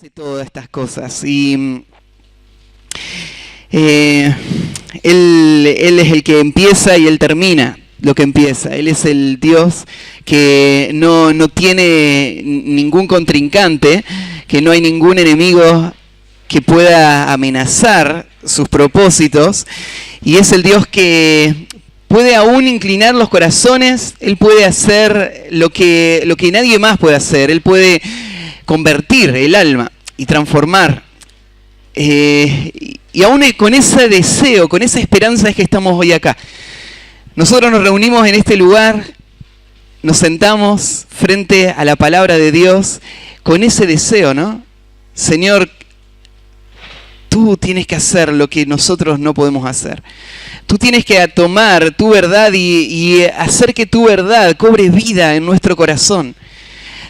hace todas estas cosas y Él es el que empieza y Él termina lo que empieza. Él es el Dios que no tiene ningún contrincante, que no hay ningún enemigo que pueda amenazar sus propósitos, y es el Dios que puede aún inclinar los corazones. Él puede hacer lo que nadie más puede hacer. Él puede convertir el alma y transformar. Y aún con ese deseo, con esa esperanza es que estamos hoy acá. Nosotros nos reunimos en este lugar, nos sentamos frente a la palabra de Dios con ese deseo, ¿no? Señor, tú tienes que hacer lo que nosotros no podemos hacer. Tú tienes que tomar tu verdad y hacer que tu verdad cobre vida en nuestro corazón.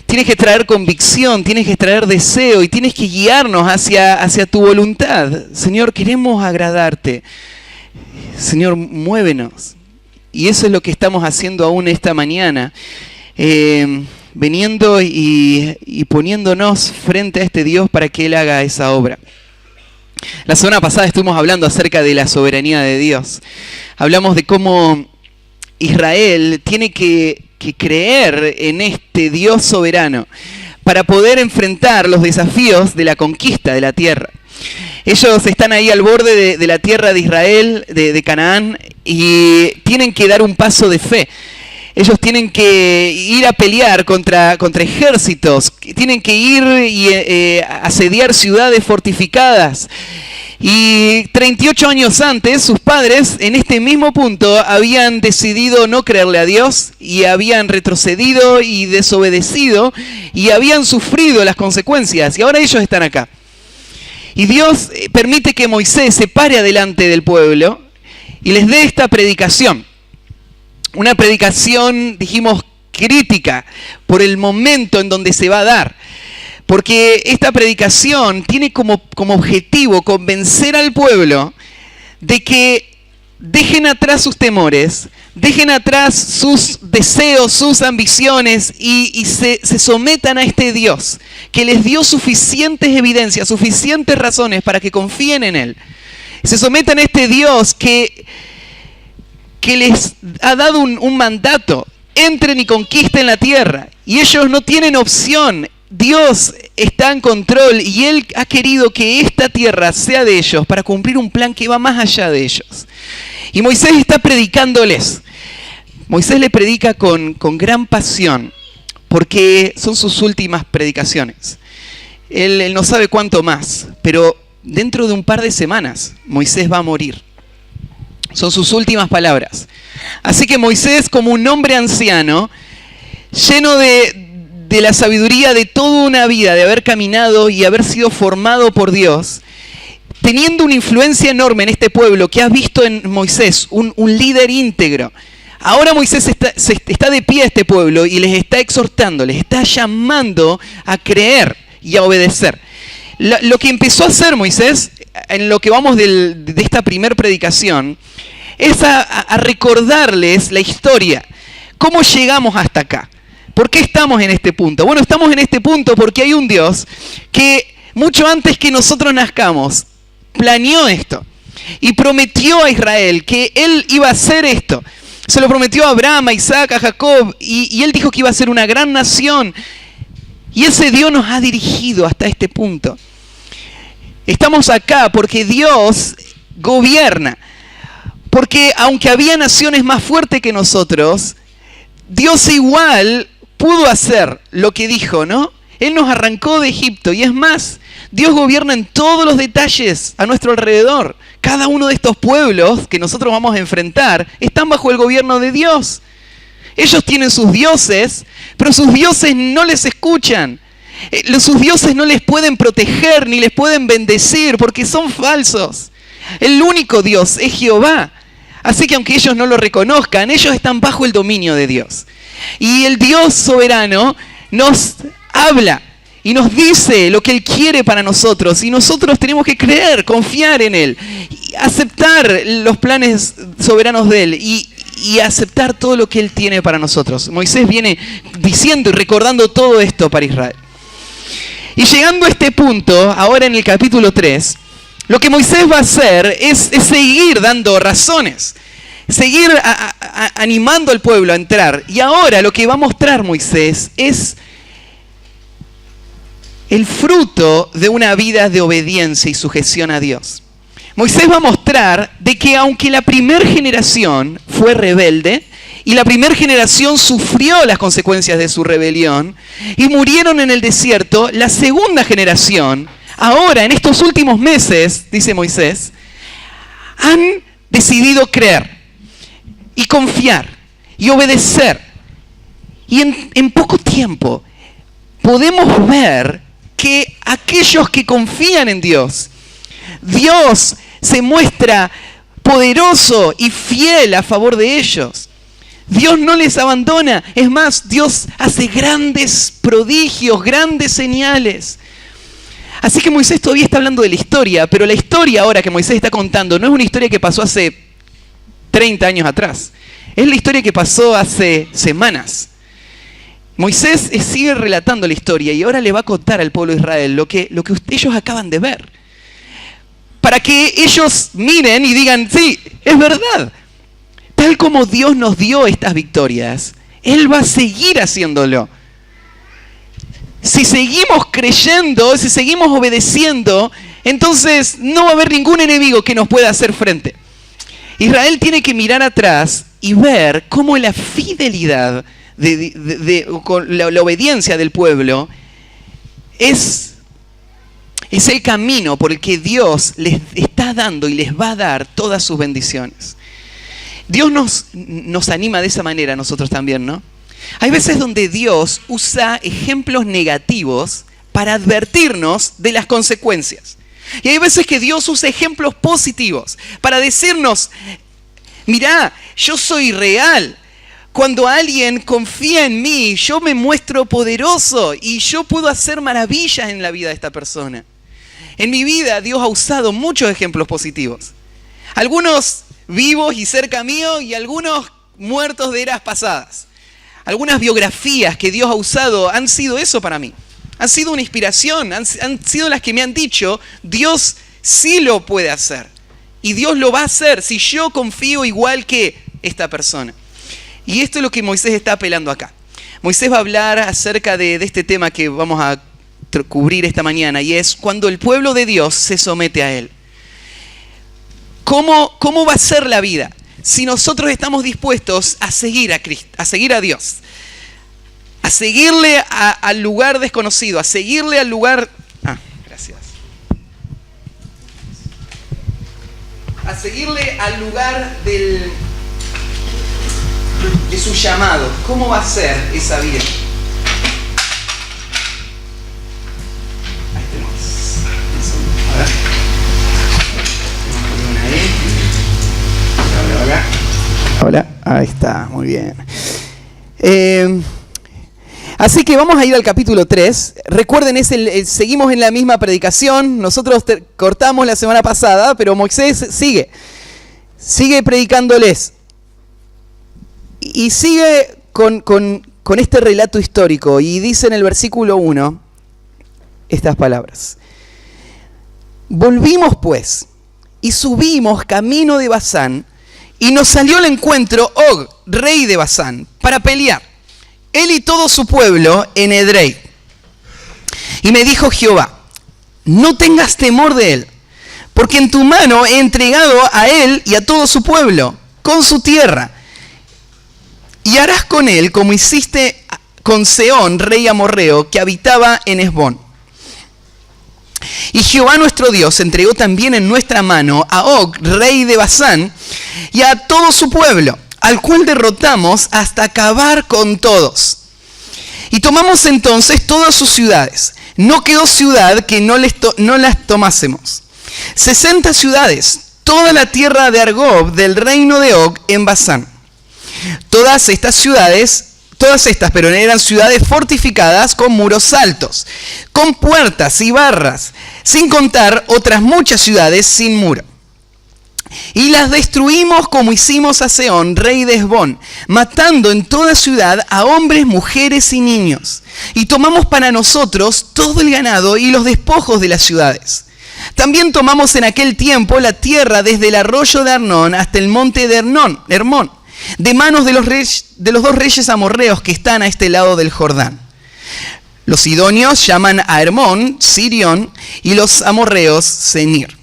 Tienes que traer convicción, tienes que traer deseo y tienes que guiarnos hacia tu voluntad. Señor, queremos agradarte. Señor, muévenos. Y eso es lo que estamos haciendo aún esta mañana. Veniendo y poniéndonos frente a este Dios para que Él haga esa obra. La semana pasada estuvimos hablando acerca de la soberanía de Dios. Hablamos de cómo Israel tiene que creer en este Dios soberano para poder enfrentar los desafíos de la conquista de la tierra. Ellos están ahí al borde de la tierra de Israel, de Canaán, y tienen que dar un paso de fe. Ellos tienen que ir a pelear contra ejércitos, tienen que ir y asediar ciudades fortificadas. Y 38 años antes, sus padres, en este mismo punto, habían decidido no creerle a Dios y habían retrocedido y desobedecido y habían sufrido las consecuencias. Y ahora ellos están acá. Y Dios permite que Moisés se pare adelante del pueblo y les dé esta predicación. Una predicación, dijimos, crítica por el momento en donde se va a dar. Porque esta predicación tiene como objetivo convencer al pueblo de que dejen atrás sus temores, dejen atrás sus deseos, sus ambiciones y se sometan a este Dios que les dio suficientes evidencias, suficientes razones para que confíen en Él. Se sometan a este Dios que les ha dado un mandato: entren y conquisten la tierra. Y ellos no tienen opción. Dios está en control y Él ha querido que esta tierra sea de ellos para cumplir un plan que va más allá de ellos. Y Moisés está predicándoles. Moisés le predica con gran pasión porque son sus últimas predicaciones. Él no sabe cuánto más, pero dentro de un par de semanas Moisés va a morir. Son sus últimas palabras. Así que Moisés, como un hombre anciano, lleno de la sabiduría de toda una vida, de haber caminado y haber sido formado por Dios, teniendo una influencia enorme en este pueblo que ha visto en Moisés un líder íntegro. Ahora Moisés está de pie a este pueblo y les está exhortando, les está llamando a creer y a obedecer. Lo que empezó a hacer Moisés, en lo que vamos de esta primer predicación, es a recordarles la historia. ¿Cómo llegamos hasta acá? ¿Por qué estamos en este punto? Bueno, estamos en este punto porque hay un Dios que mucho antes que nosotros nazcamos planeó esto y prometió a Israel que Él iba a hacer esto. Se lo prometió a Abraham, a Isaac, a Jacob y Él dijo que iba a ser una gran nación. Y ese Dios nos ha dirigido hasta este punto. Estamos acá porque Dios gobierna. Porque aunque había naciones más fuertes que nosotros, Dios igual pudo hacer lo que dijo, ¿no? Él nos arrancó de Egipto y es más, Dios gobierna en todos los detalles a nuestro alrededor. Cada uno de estos pueblos que nosotros vamos a enfrentar están bajo el gobierno de Dios. Ellos tienen sus dioses, pero sus dioses no les escuchan. Sus dioses no les pueden proteger ni les pueden bendecir porque son falsos. El único Dios es Jehová. Así que aunque ellos no lo reconozcan, ellos están bajo el dominio de Dios. Y el Dios soberano nos habla y nos dice lo que Él quiere para nosotros. Y nosotros tenemos que creer, confiar en Él, y aceptar los planes soberanos de Él y aceptar todo lo que Él tiene para nosotros. Moisés viene diciendo y recordando todo esto para Israel. Y llegando a este punto, ahora en el capítulo 3, lo que Moisés va a hacer es seguir dando razones, seguir animando al pueblo a entrar. Y ahora lo que va a mostrar Moisés es el fruto de una vida de obediencia y sujeción a Dios. Moisés va a mostrar de que aunque la primera generación fue rebelde, y la primera generación sufrió las consecuencias de su rebelión y murieron en el desierto, la segunda generación, ahora en estos últimos meses, dice Moisés, han decidido creer y confiar y obedecer. Y en poco tiempo podemos ver que aquellos que confían en Dios, Dios se muestra poderoso y fiel a favor de ellos. Dios no les abandona. Es más, Dios hace grandes prodigios, grandes señales. Así que Moisés todavía está hablando de la historia, pero la historia ahora que Moisés está contando no es una historia que pasó hace 30 años atrás. Es la historia que pasó hace semanas. Moisés sigue relatando la historia y ahora le va a contar al pueblo de Israel lo que ellos acaban de ver. Para que ellos miren y digan, sí, es verdad. Tal como Dios nos dio estas victorias, Él va a seguir haciéndolo. Si seguimos creyendo, si seguimos obedeciendo, entonces no va a haber ningún enemigo que nos pueda hacer frente. Israel tiene que mirar atrás y ver cómo la fidelidad, con la obediencia del pueblo, es el camino por el que Dios les está dando y les va a dar todas sus bendiciones. Dios nos anima de esa manera a nosotros también, ¿no? Hay veces donde Dios usa ejemplos negativos para advertirnos de las consecuencias. Y hay veces que Dios usa ejemplos positivos para decirnos, mirá, yo soy real. Cuando alguien confía en mí, yo me muestro poderoso y yo puedo hacer maravillas en la vida de esta persona. En mi vida Dios ha usado muchos ejemplos positivos. Algunos vivos y cerca mío y algunos muertos de eras pasadas. Algunas biografías que Dios ha usado han sido eso para mí. Han sido una inspiración, han sido las que me han dicho, Dios sí lo puede hacer. Y Dios lo va a hacer si yo confío igual que esta persona. Y esto es lo que Moisés está apelando acá. Moisés va a hablar acerca de este tema que vamos a cubrir esta mañana, y es cuando el pueblo de Dios se somete a Él. ¿Cómo va a ser la vida si nosotros estamos dispuestos a seguir a Cristo, a seguir a Dios, a seguirle al lugar desconocido, a seguirle al lugar... gracias. A seguirle al lugar de su llamado? ¿Cómo va a ser esa vida? Ahí tenemos. A ver. Hola, ahí está, muy bien. Así que vamos a ir al capítulo 3. Recuerden, seguimos en la misma predicación. Nosotros cortamos la semana pasada, pero Moisés sigue predicándoles. Y sigue con este relato histórico. Y dice en el versículo 1 estas palabras. Volvimos pues y subimos camino de Basán, y nos salió al encuentro Og, rey de Basán, para pelear, él y todo su pueblo en Edrei. Y me dijo Jehová, no tengas temor de él, porque en tu mano he entregado a él y a todo su pueblo, con su tierra. Y harás con él como hiciste con Sehón, rey amorreo, que habitaba en Hesbón. Y Jehová nuestro Dios entregó también en nuestra mano a Og, rey de Basán, y a todo su pueblo, al cual derrotamos hasta acabar con todos. Y tomamos entonces todas sus ciudades. No quedó ciudad que no las tomásemos. 60 ciudades, toda la tierra de Argob, del reino de Og, en Basán. Todas estas eran ciudades fortificadas con muros altos, con puertas y barras, sin contar otras muchas ciudades sin muro. Y las destruimos como hicimos a Sehón, rey de Hesbón, matando en toda ciudad a hombres, mujeres y niños. Y tomamos para nosotros todo el ganado y los despojos de las ciudades. También tomamos en aquel tiempo la tierra desde el arroyo de Arnón hasta el monte de Hermón, de manos de los dos reyes amorreos que están a este lado del Jordán. Los sidonios llaman a Hermón Sirión y los amorreos Senir.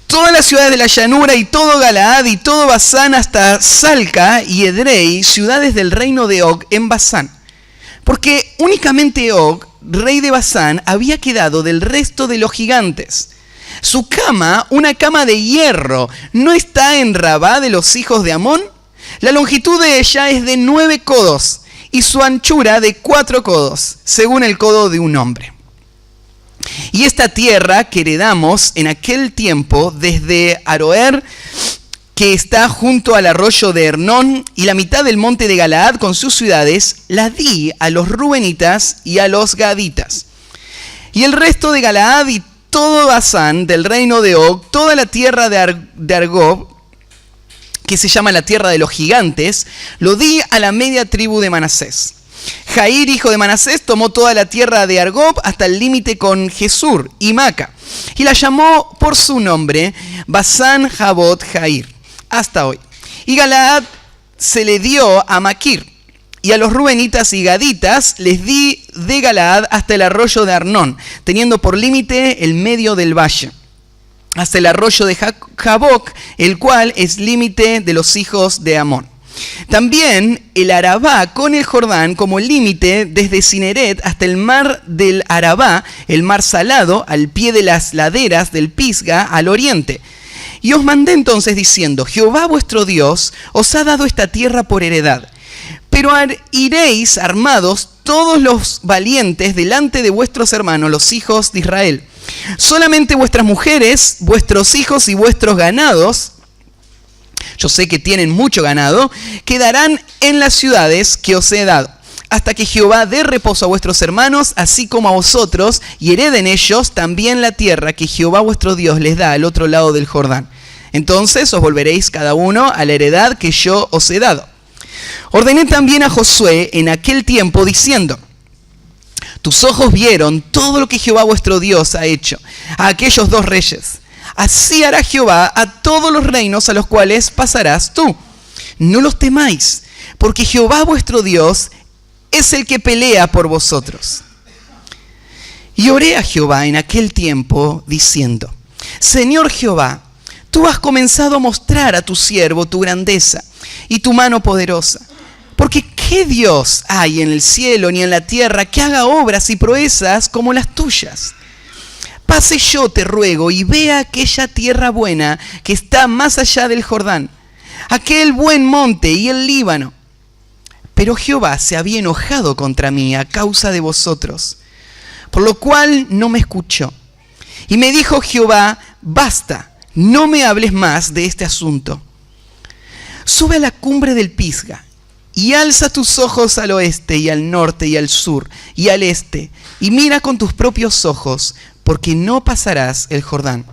Todas las ciudades de la llanura y todo Galaad y todo Basán hasta Salca y Edrei, ciudades del reino de Og en Basán. Porque únicamente Og, rey de Basán, había quedado del resto de los gigantes. Su cama, una cama de hierro, ¿no está en Rabá de los hijos de Amón? La longitud de ella es de 9 codos y su anchura de 4 codos, según el codo de un hombre. Y esta tierra que heredamos en aquel tiempo desde Aroer, que está junto al arroyo de Hernón, y la mitad del monte de Galaad con sus ciudades, la di a los rubenitas y a los gaditas. Y el resto de Galaad y todo Basán del reino de Og, toda la tierra de Argob, que se llama la tierra de los gigantes, lo di a la media tribu de Manasés. Jair, hijo de Manasés, tomó toda la tierra de Argob hasta el límite con Jesur y Maca, y la llamó por su nombre Basán Jabot Jair, hasta hoy. Y Galaad se le dio a Maquir, y a los rubenitas y gaditas les di de Galaad hasta el arroyo de Arnón, teniendo por límite el medio del valle, hasta el arroyo de Jaboc, el cual es límite de los hijos de Amón. También el Arabá con el Jordán como límite desde Cineret hasta el mar del Arabá, el mar salado, al pie de las laderas del Pisga al oriente. Y os mandé entonces diciendo: Jehová vuestro Dios os ha dado esta tierra por heredad. Pero iréis armados todos los valientes delante de vuestros hermanos, los hijos de Israel. Solamente vuestras mujeres, vuestros hijos y vuestros ganados, yo sé que tienen mucho ganado, quedarán en las ciudades que os he dado, hasta que Jehová dé reposo a vuestros hermanos, así como a vosotros, y hereden ellos también la tierra que Jehová vuestro Dios les da al otro lado del Jordán. Entonces os volveréis cada uno a la heredad que yo os he dado. Ordené también a Josué en aquel tiempo diciendo: tus ojos vieron todo lo que Jehová vuestro Dios ha hecho a aquellos dos reyes. Así hará Jehová a todos los reinos a los cuales pasarás tú. No los temáis, porque Jehová vuestro Dios es el que pelea por vosotros. Y oré a Jehová en aquel tiempo diciendo: Señor Jehová, tú has comenzado a mostrar a tu siervo tu grandeza y tu mano poderosa. Porque ¿qué Dios hay en el cielo ni en la tierra que haga obras y proezas como las tuyas? Pase yo, te ruego, y vea aquella tierra buena que está más allá del Jordán, aquel buen monte y el Líbano. Pero Jehová se había enojado contra mí a causa de vosotros, por lo cual no me escuchó. Y me dijo Jehová: basta, no me hables más de este asunto. Sube a la cumbre del Pisga, y alza tus ojos al oeste y al norte y al sur y al este, y mira con tus propios ojos, porque no pasarás el Jordán.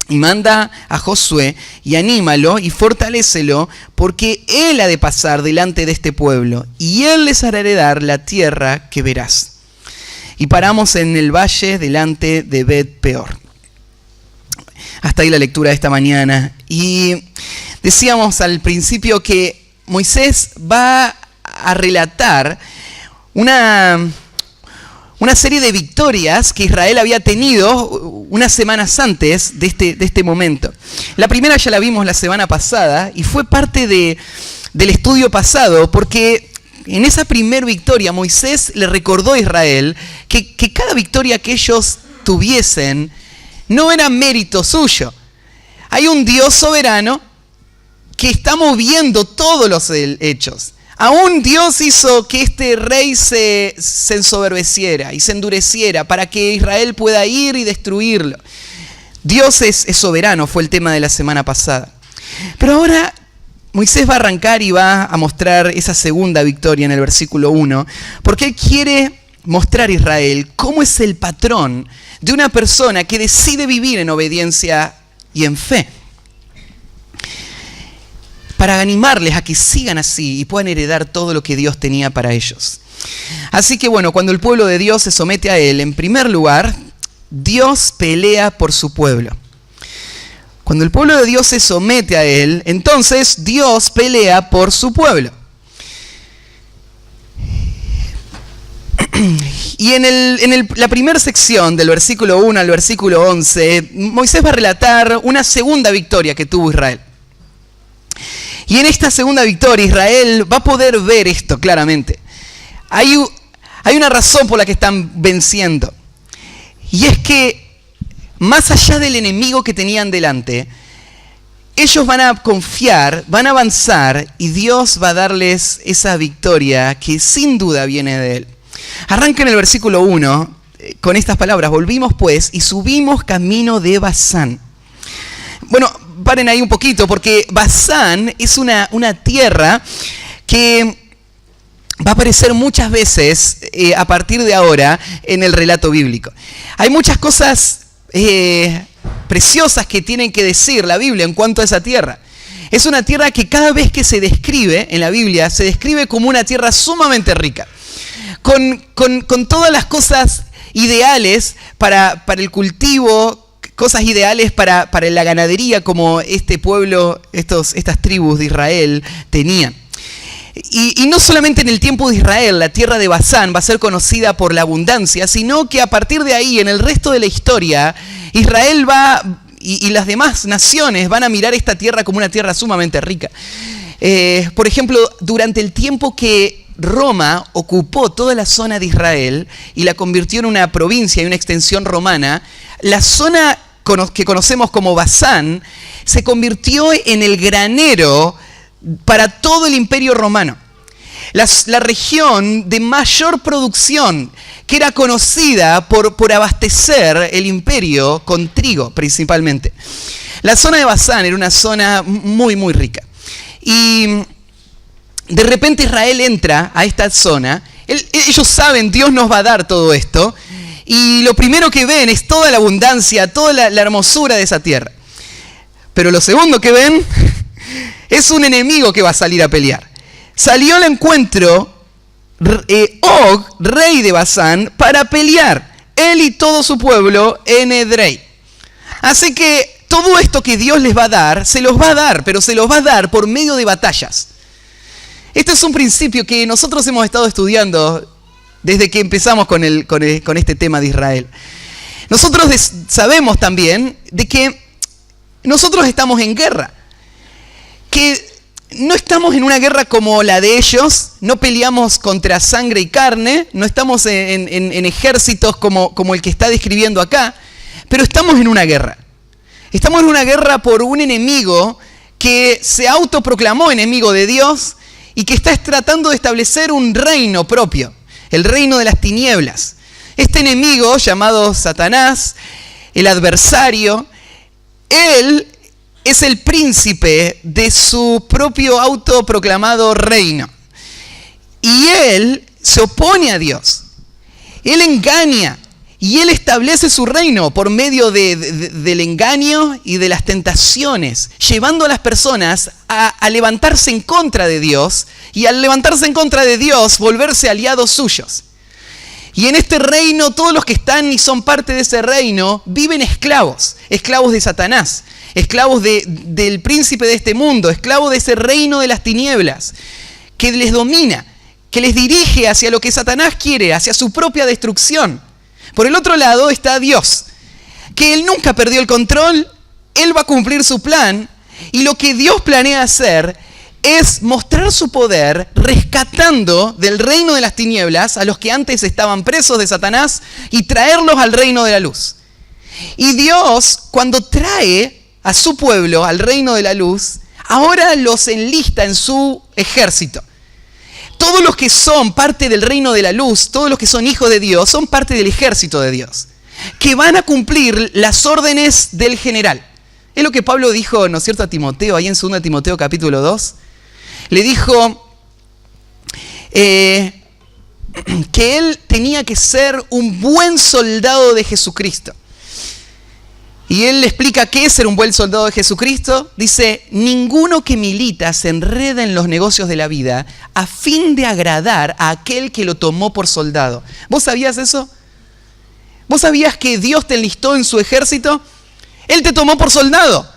Y manda a Josué y anímalo y fortalécelo, porque él ha de pasar delante de este pueblo, y él les hará heredar la tierra que verás. Y paramos en el valle delante de Bet Peor. Hasta ahí la lectura de esta mañana. Y decíamos al principio que Moisés va a relatar una serie de victorias que Israel había tenido unas semanas antes de este momento. La primera ya la vimos la semana pasada y fue parte del estudio pasado, porque en esa primera victoria Moisés le recordó a Israel que cada victoria que ellos tuviesen no era mérito suyo. Hay un Dios soberano que está moviendo todos los hechos. Aún Dios hizo que este rey se ensoberbeciera y se endureciera para que Israel pueda ir y destruirlo. Dios es soberano, fue el tema de la semana pasada. Pero ahora Moisés va a arrancar y va a mostrar esa segunda victoria en el versículo 1, porque él quiere mostrar a Israel cómo es el patrón de una persona que decide vivir en obediencia y en fe. para animarles a que sigan así y puedan heredar todo lo que Dios tenía para ellos. Así que bueno, cuando el pueblo de Dios se somete a Él, en primer lugar, Dios pelea por su pueblo. Cuando el pueblo de Dios se somete a Él, entonces Dios pelea por su pueblo. Y en la primera sección, del versículo 1 al versículo 11, Moisés va a relatar una segunda victoria que tuvo Israel. Y en esta segunda victoria, Israel va a poder ver esto claramente. Hay una razón por la que están venciendo. Y es que, más allá del enemigo que tenían delante, ellos van a confiar, van a avanzar, y Dios va a darles esa victoria que sin duda viene de Él. Arranca en el versículo 1 con estas palabras: volvimos pues y subimos camino de Basán. Bueno, paren ahí un poquito, porque Basán es una tierra que va a aparecer muchas veces a partir de ahora en el relato bíblico. Hay muchas cosas preciosas que tienen que decir la Biblia en cuanto a esa tierra. Es una tierra que cada vez que se describe en la Biblia, se describe como una tierra sumamente rica, con todas las cosas ideales para el cultivo, cosas ideales para la ganadería, como este pueblo, estas tribus de Israel tenían. Y no solamente en el tiempo de Israel, la tierra de Basán va a ser conocida por la abundancia, sino que a partir de ahí, en el resto de la historia, Israel y las demás naciones van a mirar esta tierra como una tierra sumamente rica. Por ejemplo, durante el tiempo que Roma ocupó toda la zona de Israel y la convirtió en una provincia y una extensión romana, la zona que conocemos como Basán se convirtió en el granero para todo el imperio romano. La región de mayor producción, que era conocida por abastecer el imperio con trigo principalmente. La zona de Basán era una zona muy, muy rica. Y de repente Israel entra a esta zona. Ellos saben, Dios nos va a dar todo esto. Y lo primero que ven es toda la abundancia, toda la hermosura de esa tierra. Pero lo segundo que ven es un enemigo que va a salir a pelear. Salió al encuentro Og, rey de Basán, para pelear, él y todo su pueblo en Edrei. Así que todo esto que Dios les va a dar, se los va a dar, pero se los va a dar por medio de batallas. Este es un principio que nosotros hemos estado estudiando desde que empezamos con este tema de Israel. Nosotros sabemos también de que nosotros estamos en guerra, que no estamos en una guerra como la de ellos, no peleamos contra sangre y carne, no estamos en ejércitos como el que está describiendo acá, pero estamos en una guerra. Estamos en una guerra por un enemigo que se autoproclamó enemigo de Dios y que está tratando de establecer un reino propio, el reino de las tinieblas. Este enemigo llamado Satanás, el adversario, él es el príncipe de su propio autoproclamado reino. Y él se opone a Dios. Él engaña y él establece su reino por medio del engaño y de las tentaciones, llevando a las personas a levantarse en contra de Dios y al levantarse en contra de Dios, volverse aliados suyos. Y en este reino, todos los que están y son parte de ese reino viven esclavos de Satanás, esclavos del príncipe de este mundo, esclavos de ese reino de las tinieblas, que les domina, que les dirige hacia lo que Satanás quiere, hacia su propia destrucción. Por el otro lado está Dios, que Él nunca perdió el control, Él va a cumplir su plan, y lo que Dios planea hacer es mostrar su poder rescatando del reino de las tinieblas a los que antes estaban presos de Satanás y traerlos al reino de la luz. Y Dios, cuando trae a su pueblo al reino de la luz, ahora los enlista en su ejército. Todos los que son parte del reino de la luz, todos los que son hijos de Dios, son parte del ejército de Dios, que van a cumplir las órdenes del general. Es lo que Pablo dijo, ¿no es cierto?, a Timoteo, ahí en 2 Timoteo capítulo 2. Le dijo que él tenía que ser un buen soldado de Jesucristo. Y él le explica qué es ser un buen soldado de Jesucristo. Dice, ninguno que milita se enreda en los negocios de la vida a fin de agradar a aquel que lo tomó por soldado. ¿Vos sabías eso? ¿Vos sabías que Dios te enlistó en su ejército? Él te tomó por soldado.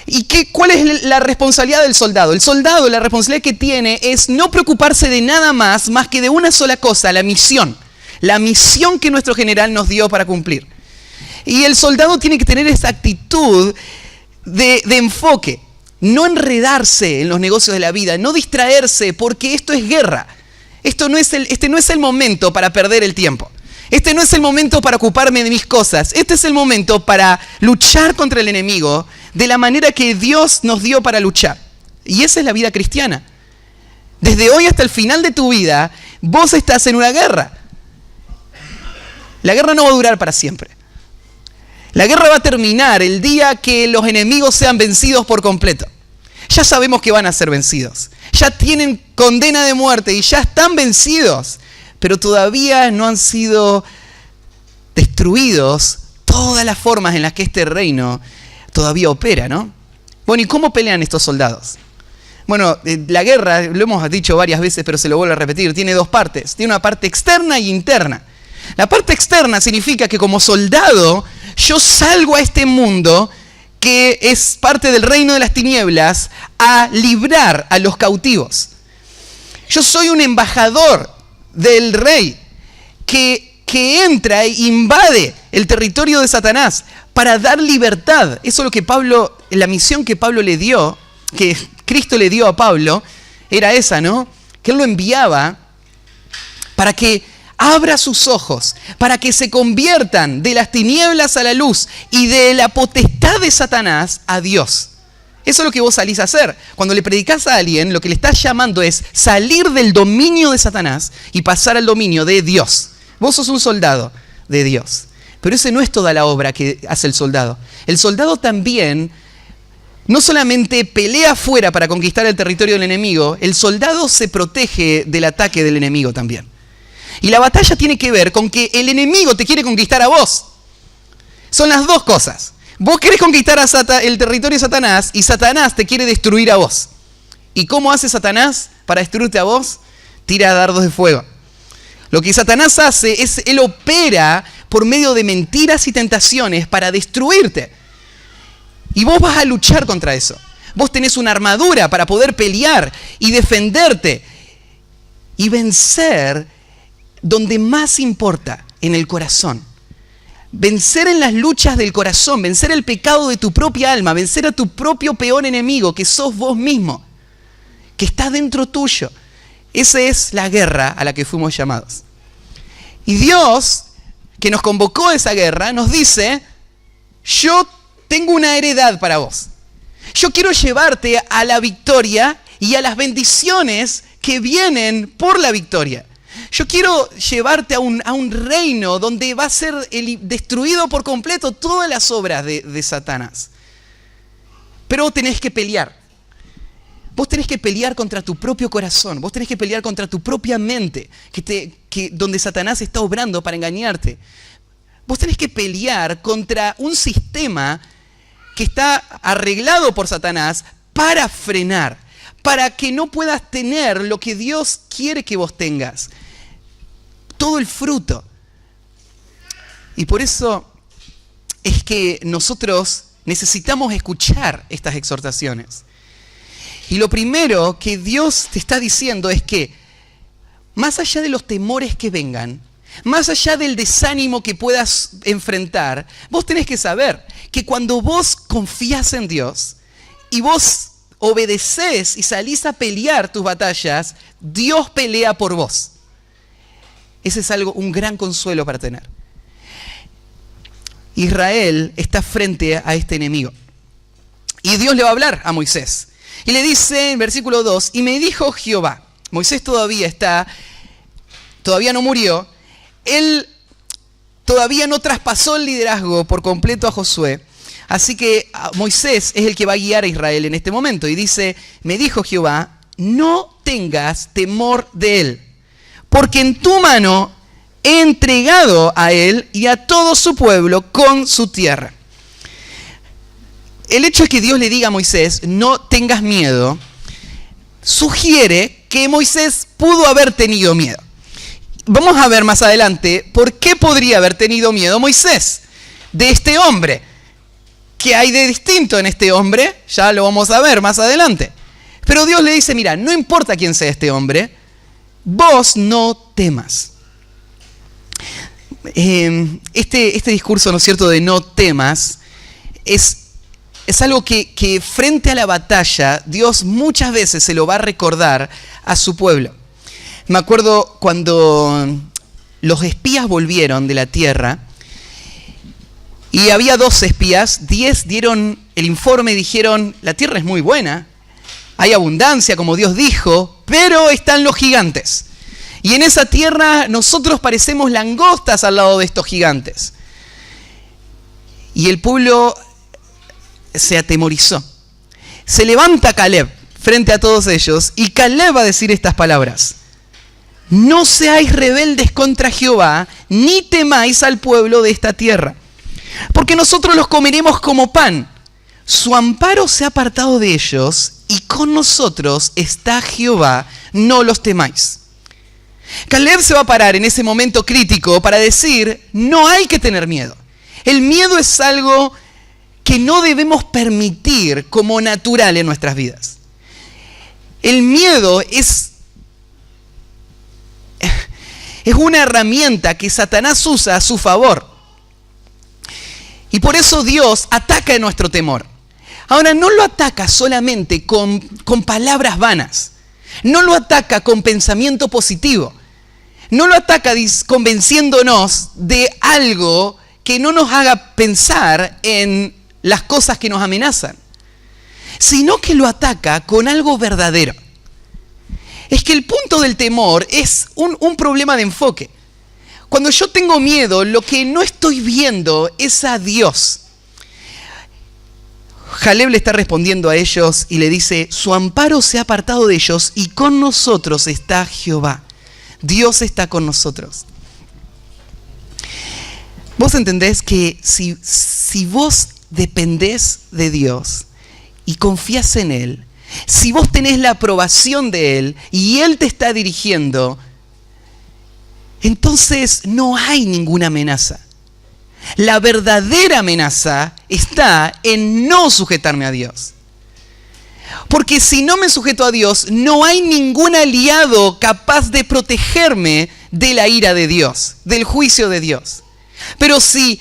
¿Y cuál es la responsabilidad del soldado? El soldado, la responsabilidad que tiene es no preocuparse de nada más que de una sola cosa, la misión. La misión que nuestro general nos dio para cumplir. Y el soldado tiene que tener esa actitud de enfoque. No enredarse en los negocios de la vida, no distraerse, porque esto es guerra. Este no es el momento para perder el tiempo. Este no es el momento para ocuparme de mis cosas. Este es el momento para luchar contra el enemigo de la manera que Dios nos dio para luchar. Y esa es la vida cristiana. Desde hoy hasta el final de tu vida, vos estás en una guerra. La guerra no va a durar para siempre. La guerra va a terminar el día que los enemigos sean vencidos por completo. Ya sabemos que van a ser vencidos. Ya tienen condena de muerte y ya están vencidos. Pero todavía no han sido destruidos todas las formas en las que este reino todavía opera, ¿no? Bueno, ¿y cómo pelean estos soldados? Bueno, la guerra, lo hemos dicho varias veces, pero se lo vuelvo a repetir, tiene dos partes. Tiene una parte externa y interna. La parte externa significa que como soldado yo salgo a este mundo que es parte del reino de las tinieblas a librar a los cautivos. Yo soy un embajador del rey que entra e invade el territorio de Satanás para dar libertad. Eso es lo que la misión que Pablo le dio, que Cristo le dio a Pablo, era esa, ¿no? Que él lo enviaba para que abra sus ojos, para que se conviertan de las tinieblas a la luz y de la potestad de Satanás a Dios. Eso es lo que vos salís a hacer. Cuando le predicás a alguien, lo que le estás llamando es salir del dominio de Satanás y pasar al dominio de Dios. Vos sos un soldado de Dios. Pero esa no es toda la obra que hace el soldado. El soldado también no solamente pelea afuera para conquistar el territorio del enemigo, el soldado se protege del ataque del enemigo también. Y la batalla tiene que ver con que el enemigo te quiere conquistar a vos. Son las dos cosas. Vos querés conquistar el territorio de Satanás y Satanás te quiere destruir a vos. ¿Y cómo hace Satanás para destruirte a vos? Tira dardos de fuego. Lo que Satanás hace es, él opera por medio de mentiras y tentaciones para destruirte. Y vos vas a luchar contra eso. Vos tenés una armadura para poder pelear y defenderte y vencer donde más importa, en el corazón. Vencer en las luchas del corazón, vencer el pecado de tu propia alma, vencer a tu propio peor enemigo, que sos vos mismo, que está dentro tuyo. Esa es la guerra a la que fuimos llamados. Y Dios, que nos convocó a esa guerra, nos dice, yo tengo una heredad para vos. Yo quiero llevarte a la victoria y a las bendiciones que vienen por la victoria. Yo quiero llevarte a un reino donde va a ser destruido por completo todas las obras de Satanás. Pero vos tenés que pelear. Vos tenés que pelear contra tu propio corazón. Vos tenés que pelear contra tu propia mente, donde Satanás está obrando para engañarte. Vos tenés que pelear contra un sistema que está arreglado por Satanás para frenar, para que no puedas tener lo que Dios quiere que vos tengas. Todo el fruto. Y por eso es que nosotros necesitamos escuchar estas exhortaciones. Y lo primero que Dios te está diciendo es que, más allá de los temores que vengan, más allá del desánimo que puedas enfrentar, vos tenés que saber que cuando vos confías en Dios y vos obedecés y salís a pelear tus batallas, Dios pelea por vos. Ese es un gran consuelo para tener. Israel está frente a este enemigo. Y Dios le va a hablar a Moisés. Y le dice en versículo 2, y me dijo Jehová, Moisés todavía no murió, él todavía no traspasó el liderazgo por completo a Josué, así que Moisés es el que va a guiar a Israel en este momento. Y dice, me dijo Jehová, no tengas temor de él, porque en tu mano he entregado a él y a todo su pueblo con su tierra. el hecho de que Dios le diga a Moisés, no tengas miedo, sugiere que Moisés pudo haber tenido miedo. Vamos a ver más adelante por qué podría haber tenido miedo Moisés de este hombre. ¿Qué hay de distinto en este hombre? Ya lo vamos a ver más adelante. Pero Dios le dice, mira, no importa quién sea este hombre, vos no temas. Este discurso, ¿no es cierto?, de no temas, es algo que frente a la batalla, Dios muchas veces se lo va a recordar a su pueblo. Me acuerdo cuando los espías volvieron de la tierra, y había 12 espías, 10 dieron el informe y dijeron, la tierra es muy buena, hay abundancia como Dios dijo, pero están los gigantes. Y en esa tierra nosotros parecemos langostas al lado de estos gigantes. Y el pueblo se atemorizó. Se levanta Caleb frente a todos ellos y Caleb va a decir estas palabras. No seáis rebeldes contra Jehová, ni temáis al pueblo de esta tierra. Porque nosotros los comeremos como pan. Su amparo se ha apartado de ellos y con nosotros está Jehová, no los temáis. Caleb se va a parar en ese momento crítico para decir, no hay que tener miedo. El miedo es algo que no debemos permitir como natural en nuestras vidas. El miedo es una herramienta que Satanás usa a su favor. Y por eso Dios ataca nuestro temor. Ahora, no lo ataca solamente con palabras vanas. No lo ataca con pensamiento positivo. No lo ataca convenciéndonos de algo que no nos haga pensar en las cosas que nos amenazan, sino que lo ataca con algo verdadero. Es que el punto del temor es un problema de enfoque. Cuando yo tengo miedo, lo que no estoy viendo es a Dios. Caleb le está respondiendo a ellos y le dice, su amparo se ha apartado de ellos y con nosotros está Jehová. Dios está con nosotros. Vos entendés que si vos dependés de Dios y confías en Él, si vos tenés la aprobación de Él y Él te está dirigiendo, entonces no hay ninguna amenaza. La verdadera amenaza está en no sujetarme a Dios. Porque si no me sujeto a Dios, no hay ningún aliado capaz de protegerme de la ira de Dios, del juicio de Dios. Pero si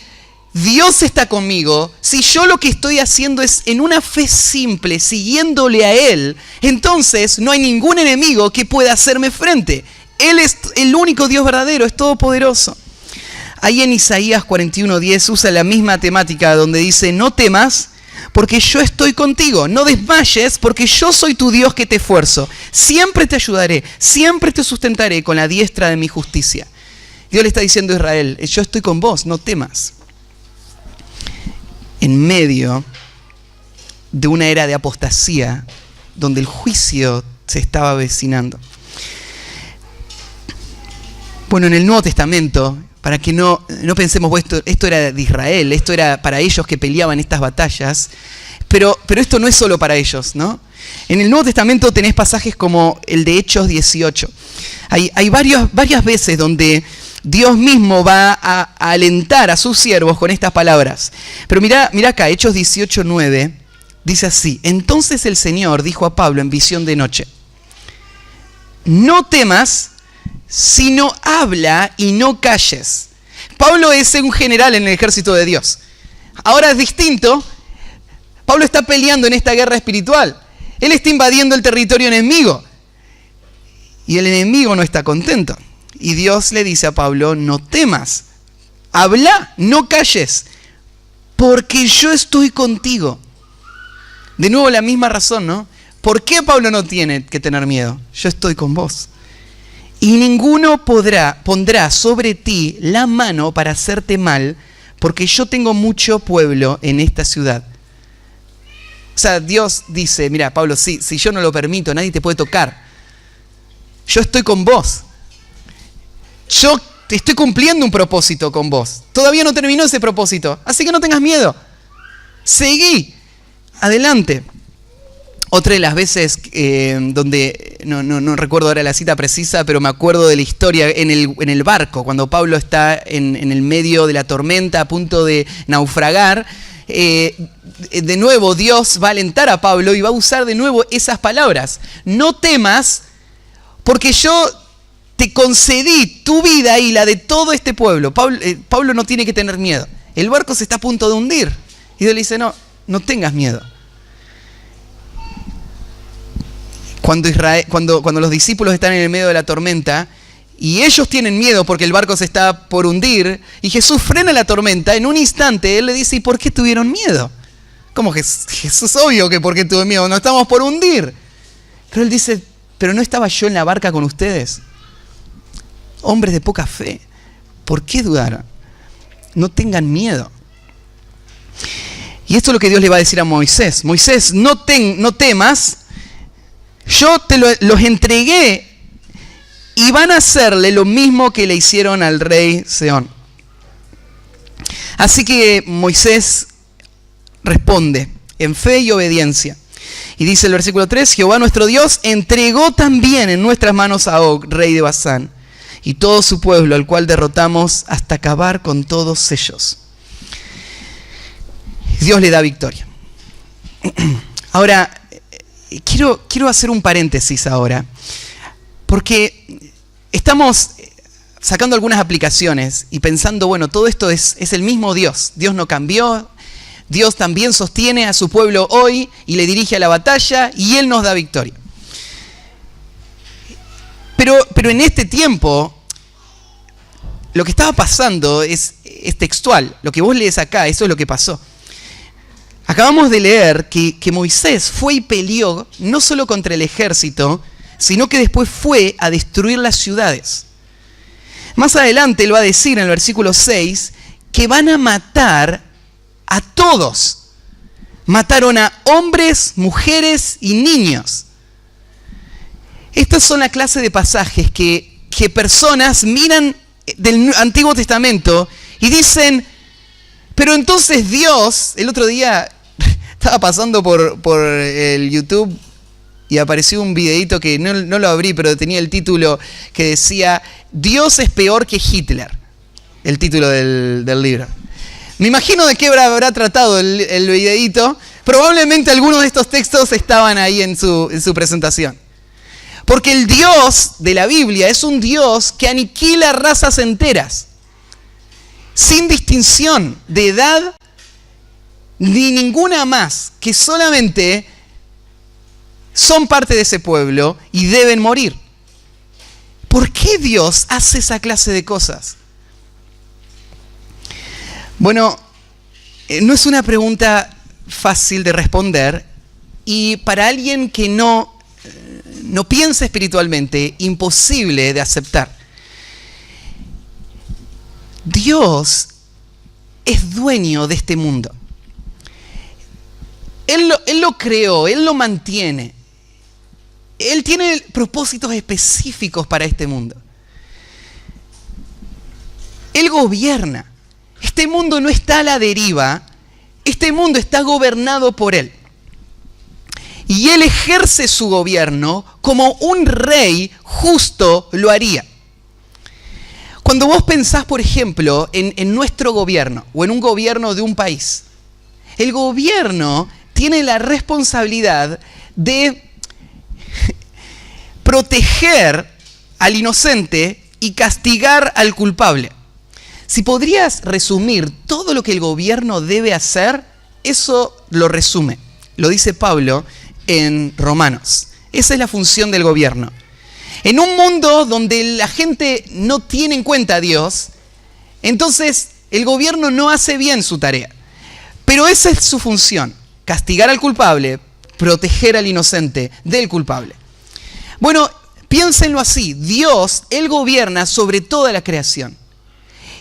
Dios está conmigo, si yo lo que estoy haciendo es en una fe simple, siguiéndole a Él, entonces no hay ningún enemigo que pueda hacerme frente. Él es el único Dios verdadero, es todopoderoso. Ahí en Isaías 41:10 usa la misma temática donde dice, no temas porque yo estoy contigo, no desmayes porque yo soy tu Dios que te esfuerzo. Siempre te ayudaré, siempre te sustentaré con la diestra de mi justicia. Dios le está diciendo a Israel, yo estoy con vos, no temas. En medio de una era de apostasía donde el juicio se estaba avecinando. Bueno, en el Nuevo Testamento, para que no pensemos, esto era de Israel, esto era para ellos que peleaban estas batallas, pero esto no es solo para ellos, ¿no? En el Nuevo Testamento tenés pasajes como el de Hechos 18. Hay varias veces donde Dios mismo va a alentar a sus siervos con estas palabras. Pero mira acá, Hechos 18:9, dice así, entonces el Señor dijo a Pablo en visión de noche, no temas, sino habla y no calles. Pablo es un general en el ejército de Dios. Ahora es distinto. Pablo está peleando en esta guerra espiritual. Él está invadiendo el territorio enemigo. Y el enemigo no está contento. Y Dios le dice a Pablo, no temas. Habla, no calles. Porque yo estoy contigo. De nuevo la misma razón, ¿no? ¿Por qué Pablo no tiene que tener miedo? Yo estoy con vos. Y ninguno pondrá sobre ti la mano para hacerte mal, porque yo tengo mucho pueblo en esta ciudad. O sea, Dios dice, mira, Pablo, si yo no lo permito, nadie te puede tocar. Yo estoy con vos. Yo te estoy cumpliendo un propósito con vos. Todavía no terminó ese propósito, así que no tengas miedo. Seguí. adelante. Otra de las veces donde, no recuerdo ahora la cita precisa, pero me acuerdo de la historia en el barco, cuando Pablo está en el medio de la tormenta a punto de naufragar. De nuevo Dios va a alentar a Pablo y va a usar de nuevo esas palabras. No temas, porque yo te concedí tu vida y la de todo este pueblo. Pablo no tiene que tener miedo. El barco se está a punto de hundir. Y Dios le dice, no tengas miedo. Cuando los discípulos están en el medio de la tormenta y ellos tienen miedo porque el barco se está por hundir y Jesús frena la tormenta, en un instante Él le dice, ¿y por qué tuvieron miedo? ¿Cómo que Jesús? Obvio que por qué tuve miedo, no estamos por hundir. Pero Él dice, ¿pero no estaba yo en la barca con ustedes? Hombres de poca fe, ¿por qué dudaron? No tengan miedo. Y esto es lo que Dios le va a decir a Moisés. Moisés, no temas. Yo los entregué y van a hacerle lo mismo que le hicieron al rey Sehón. Así que Moisés responde en fe y obediencia. Y dice el versículo 3, Jehová nuestro Dios entregó también en nuestras manos a Og, rey de Basán, y todo su pueblo, al cual derrotamos hasta acabar con todos ellos. Dios le da victoria. Ahora, quiero hacer un paréntesis ahora, porque estamos sacando algunas aplicaciones y pensando, bueno, todo esto es el mismo Dios. Dios no cambió, Dios también sostiene a su pueblo hoy y le dirige a la batalla y Él nos da victoria. Pero en este tiempo, lo que estaba pasando es textual. Lo que vos lees acá, eso es lo que pasó. Acabamos de leer que Moisés fue y peleó no solo contra el ejército, sino que después fue a destruir las ciudades. Más adelante él va a decir en el versículo 6 que van a matar a todos. Mataron a hombres, mujeres y niños. Estas son la clase de pasajes que personas miran del Antiguo Testamento y dicen, pero entonces Dios, el otro día estaba pasando por el YouTube y apareció un videito que no lo abrí, pero tenía el título que decía, Dios es peor que Hitler, el título del libro. Me imagino de qué habrá tratado el videito. Probablemente algunos de estos textos estaban ahí en su presentación. Porque el Dios de la Biblia es un Dios que aniquila razas enteras, sin distinción de edad ni ninguna más, que solamente son parte de ese pueblo y deben morir. ¿Por qué Dios hace esa clase de cosas? Bueno, no es una pregunta fácil de responder y para alguien que no piensa espiritualmente, imposible de aceptar. Dios es dueño de este mundo. Él lo creó, Él lo mantiene. Él tiene propósitos específicos para este mundo. Él gobierna. Este mundo no está a la deriva. Este mundo está gobernado por Él. Y Él ejerce su gobierno como un rey justo lo haría. Cuando vos pensás, por ejemplo, en nuestro gobierno o en un gobierno de un país, el gobierno tiene la responsabilidad de proteger al inocente y castigar al culpable. Si podrías resumir todo lo que el gobierno debe hacer, eso lo resume. Lo dice Pablo en Romanos. Esa es la función del gobierno. En un mundo donde la gente no tiene en cuenta a Dios, entonces el gobierno no hace bien su tarea. Pero esa es su función, castigar al culpable, proteger al inocente del culpable. Bueno, piénsenlo así, Dios, Él gobierna sobre toda la creación.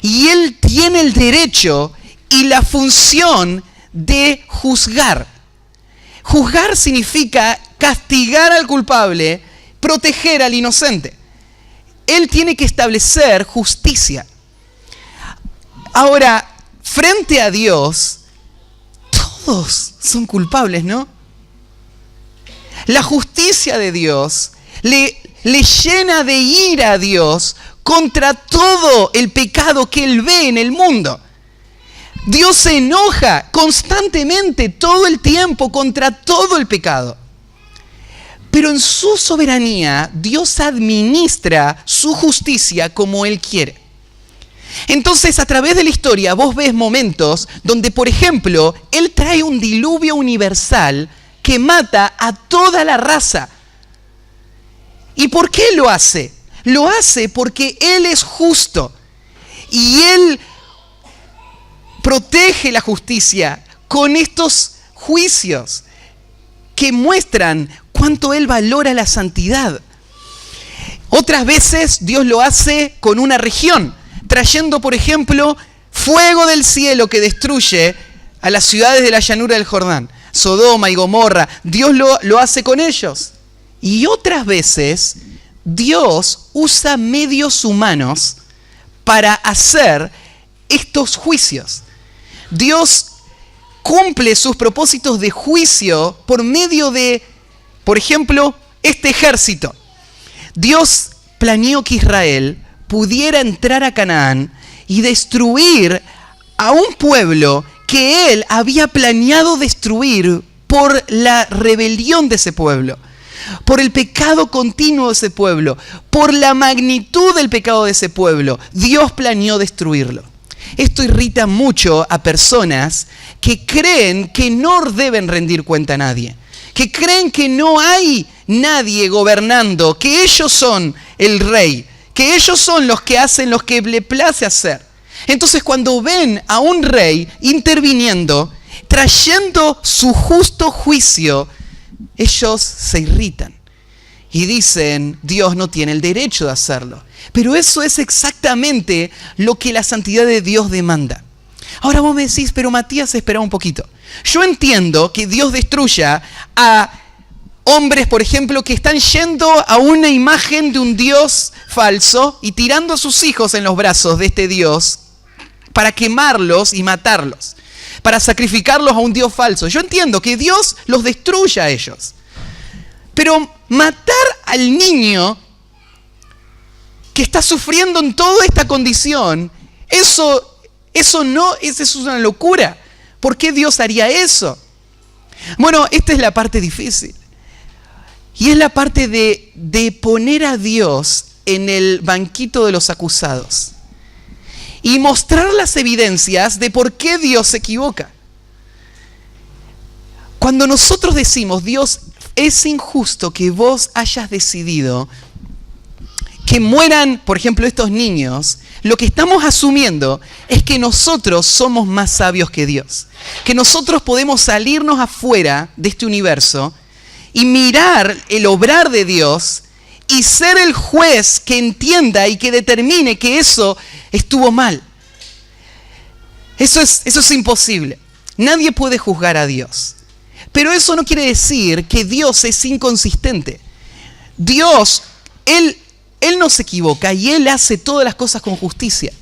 Y Él tiene el derecho y la función de juzgar. Juzgar significa castigar al culpable, proteger al inocente. Él tiene que establecer justicia. Ahora, frente a Dios, todos son culpables, ¿no? La justicia de Dios le llena de ira a Dios contra todo el pecado que Él ve en el mundo. Dios se enoja constantemente, todo el tiempo, contra todo el pecado. Pero en su soberanía, Dios administra su justicia como Él quiere. Entonces, a través de la historia, vos ves momentos donde, por ejemplo, Él trae un diluvio universal que mata a toda la raza. ¿Y por qué lo hace? Lo hace porque Él es justo y Él protege la justicia con estos juicios que muestran cuánto Él valora la santidad. Otras veces Dios lo hace con una región, trayendo, por ejemplo, fuego del cielo que destruye a las ciudades de la llanura del Jordán, Sodoma y Gomorra. Dios lo hace con ellos. Y otras veces Dios usa medios humanos para hacer estos juicios. Dios cumple sus propósitos de juicio por medio de, por ejemplo, este ejército. Dios planeó que Israel pudiera entrar a Canaán y destruir a un pueblo que Él había planeado destruir por la rebelión de ese pueblo, por el pecado continuo de ese pueblo, por la magnitud del pecado de ese pueblo. Dios planeó destruirlo. Esto irrita mucho a personas que creen que no deben rendir cuenta a nadie, que creen que no hay nadie gobernando, que ellos son el rey, que ellos son los que hacen lo que le place hacer. Entonces, cuando ven a un rey interviniendo, trayendo su justo juicio, ellos se irritan y dicen, Dios no tiene el derecho de hacerlo. Pero eso es exactamente lo que la santidad de Dios demanda. Ahora vos me decís, pero Matías, espera un poquito. Yo entiendo que Dios destruya a hombres, por ejemplo, que están yendo a una imagen de un Dios falso y tirando a sus hijos en los brazos de este Dios para quemarlos y matarlos, para sacrificarlos a un Dios falso. Yo entiendo que Dios los destruya a ellos. Pero matar al niño que está sufriendo en toda esta condición, eso es una locura. ¿Por qué Dios haría eso? Bueno, esta es la parte difícil. Y es la parte de poner a Dios en el banquito de los acusados y mostrar las evidencias de por qué Dios se equivoca. Cuando nosotros decimos, Dios, es injusto que vos hayas decidido que mueran, por ejemplo, estos niños, lo que estamos asumiendo es que nosotros somos más sabios que Dios, que nosotros podemos salirnos afuera de este universo y mirar el obrar de Dios y ser el juez que entienda y que determine que eso estuvo mal. Eso es imposible. Nadie puede juzgar a Dios. Pero eso no quiere decir que Dios es inconsistente. Dios, Él no se equivoca y Él hace todas las cosas con justicia.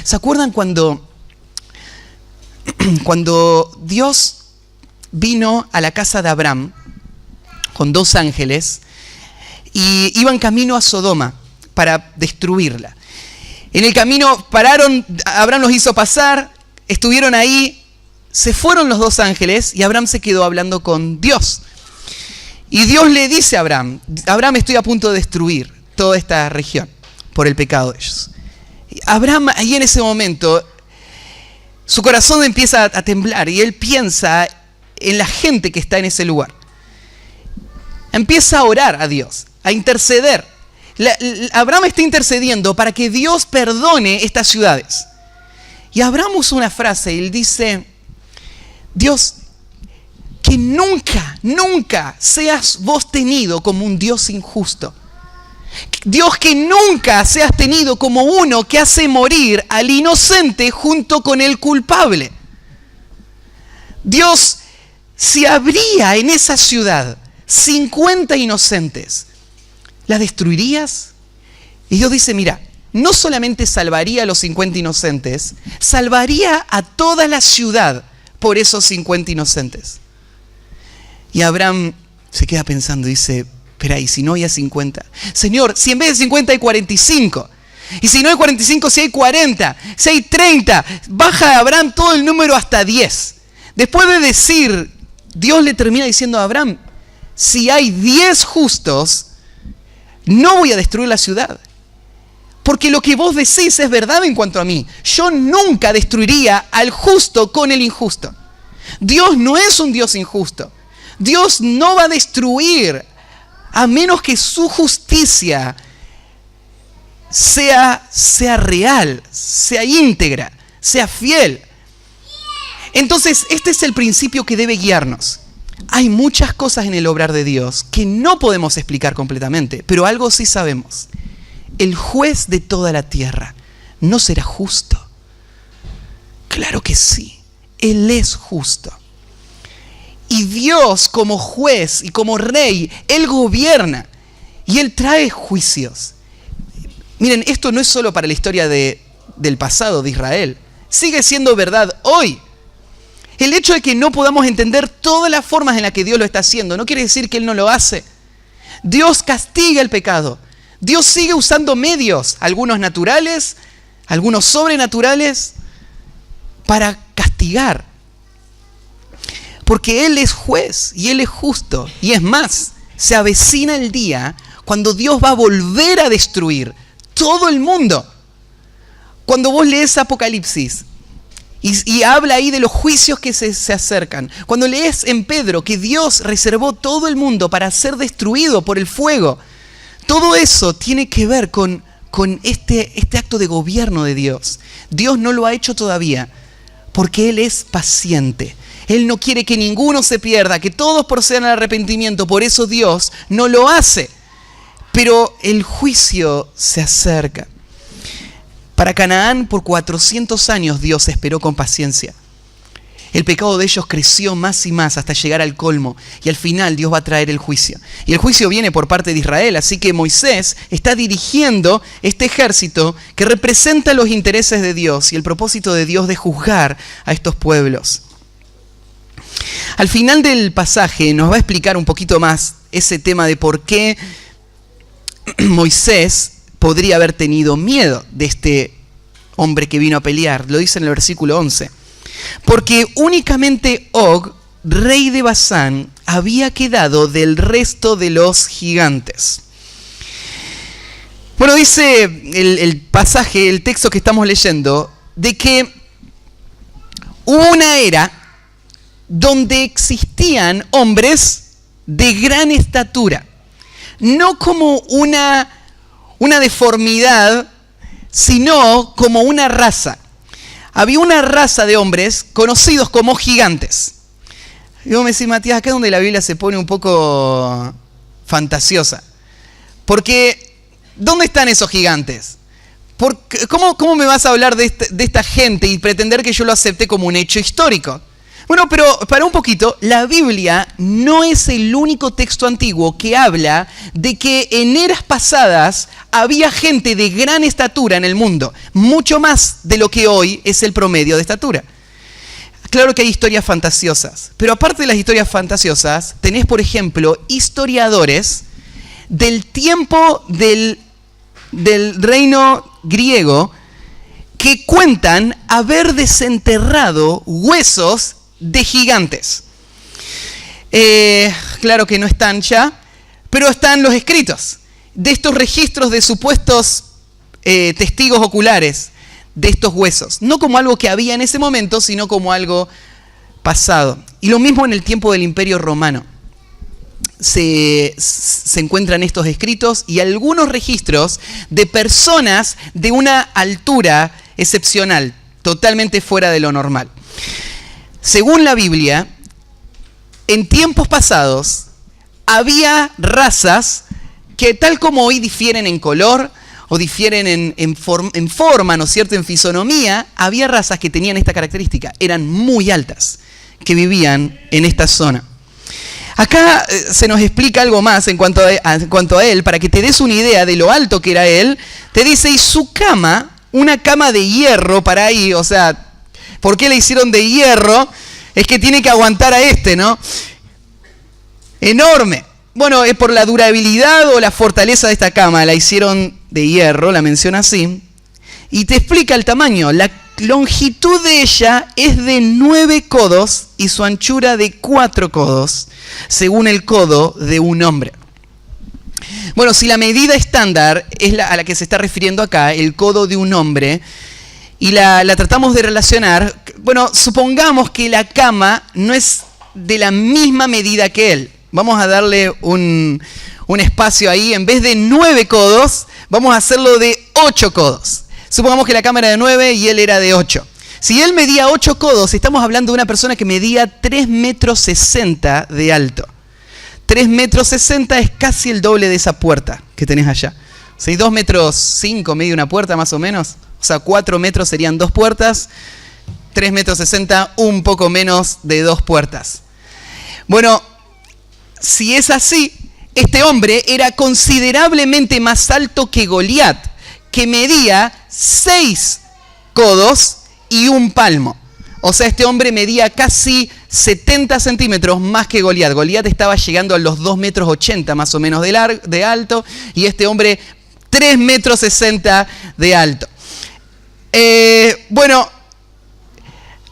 ¿Se acuerdan cuando Dios vino a la casa de Abraham con 2 ángeles y iban camino a Sodoma para destruirla? En el camino pararon, Abraham los hizo pasar, estuvieron ahí, se fueron los 2 ángeles y Abraham se quedó hablando con Dios. Y Dios le dice a Abraham, estoy a punto de destruir toda esta región por el pecado de ellos. Y Abraham ahí en ese momento, su corazón empieza a temblar y él piensa en la gente que está en ese lugar. Empieza a orar a Dios, a interceder. Abraham está intercediendo para que Dios perdone estas ciudades. Y Abraham usa una frase y él dice, Dios, que nunca seas vos tenido como un Dios injusto. Dios, que nunca seas tenido como uno que hace morir al inocente junto con el culpable. Dios, si habría en esa ciudad 50 inocentes, ¿las destruirías? Y Dios dice, mira, no solamente salvaría a los 50 inocentes, salvaría a toda la ciudad por esos 50 inocentes. Y Abraham se queda pensando y dice, espera, ¿y si no hay 50? Señor, si en vez de 50 hay 45, y si no hay 45, si hay 40, si hay 30, baja a Abraham todo el número hasta 10. Después de decir, Dios le termina diciendo a Abraham, si hay 10 justos, no voy a destruir la ciudad. Porque lo que vos decís es verdad en cuanto a mí. Yo nunca destruiría al justo con el injusto. Dios no es un Dios injusto. Dios no va a destruir a menos que su justicia sea real, sea íntegra, sea fiel. Entonces, este es el principio que debe guiarnos. Hay muchas cosas en el obrar de Dios que no podemos explicar completamente, pero algo sí sabemos. El juez de toda la tierra no será justo. Claro que sí, Él es justo. Y Dios como juez y como rey, Él gobierna y Él trae juicios. Miren, esto no es solo para la historia del pasado de Israel. Sigue siendo verdad hoy. El hecho de que no podamos entender todas las formas en las que Dios lo está haciendo no quiere decir que Él no lo hace. Dios castiga el pecado. Dios sigue usando medios, algunos naturales, algunos sobrenaturales, para castigar. Porque Él es juez y Él es justo. Y es más, se avecina el día cuando Dios va a volver a destruir todo el mundo. Cuando vos lees Apocalipsis y habla ahí de los juicios que se acercan. Cuando lees en Pedro que Dios reservó todo el mundo para ser destruido por el fuego. Todo eso tiene que ver con este acto de gobierno de Dios. Dios no lo ha hecho todavía porque Él es paciente. Él no quiere que ninguno se pierda, que todos procedan al arrepentimiento. Por eso Dios no lo hace. Pero el juicio se acerca. Para Canaán, por 400 años Dios esperó con paciencia. El pecado de ellos creció más y más hasta llegar al colmo. Y al final Dios va a traer el juicio. Y el juicio viene por parte de Israel. Así que Moisés está dirigiendo este ejército que representa los intereses de Dios y el propósito de Dios de juzgar a estos pueblos. Al final del pasaje nos va a explicar un poquito más ese tema de por qué Moisés podría haber tenido miedo de este hombre que vino a pelear. Lo dice en el versículo 11. Porque únicamente Og, rey de Basán, había quedado del resto de los gigantes. Bueno, dice el pasaje, el texto que estamos leyendo, de que hubo una era donde existían hombres de gran estatura. No como una deformidad, sino como una raza. Había una raza de hombres conocidos como gigantes. Y vos me decís, Matías, acá es donde la Biblia se pone un poco fantasiosa. Porque, ¿dónde están esos gigantes? ¿Cómo me vas a hablar de esta gente y pretender que yo lo acepte como un hecho histórico? Bueno, pero para un poquito, la Biblia no es el único texto antiguo que habla de que en eras pasadas había gente de gran estatura en el mundo, mucho más de lo que hoy es el promedio de estatura. Claro que hay historias fantasiosas, pero aparte de las historias fantasiosas, tenés, por ejemplo, historiadores del tiempo del reino griego que cuentan haber desenterrado huesos de gigantes. Claro que no están ya, pero están los escritos de estos registros de supuestos testigos oculares de estos huesos. No como algo que había en ese momento, sino como algo pasado. Y lo mismo en el tiempo del Imperio Romano. Se encuentran estos escritos y algunos registros de personas de una altura excepcional, totalmente fuera de lo normal. Según la Biblia, en tiempos pasados había razas que tal como hoy difieren en color o difieren en forma, ¿no es cierto?, en fisonomía, había razas que tenían esta característica, eran muy altas, que vivían en esta zona. Acá se nos explica algo más en cuanto a él, para que te des una idea de lo alto que era él. Te dice, y su cama, una cama de hierro para ahí, o sea, ¿por qué le hicieron de hierro? Es que tiene que aguantar a este, ¿no? Enorme. Bueno, es por la durabilidad o la fortaleza de esta cama. La hicieron de hierro, la menciona así. Y te explica el tamaño. La longitud de ella es de 9 codos y su anchura de 4 codos, según el codo de un hombre. Bueno, si la medida estándar es a la que se está refiriendo acá, el codo de un hombre, y la tratamos de relacionar, bueno, supongamos que la cama no es de la misma medida que él. Vamos a darle un espacio ahí. En vez de 9 codos, vamos a hacerlo de 8 codos. Supongamos que la cama era de 9 y él era de 8. Si él medía 8 codos, estamos hablando de una persona que medía 3,60 metros de alto. 3,60 metros es casi el doble de esa puerta que tenés allá. ¿Sí? 2,5 metros media una puerta más o menos. O sea, 4 metros serían 2 puertas. 3,60 metros, un poco menos de 2 puertas. Bueno, si es así, este hombre era considerablemente más alto que Goliat, que medía 6 codos y un palmo. O sea, este hombre medía casi 70 centímetros más que Goliat. Goliat estaba llegando a los 2,80 metros más o menos de alto, y este hombre 3,60 metros de alto. Bueno,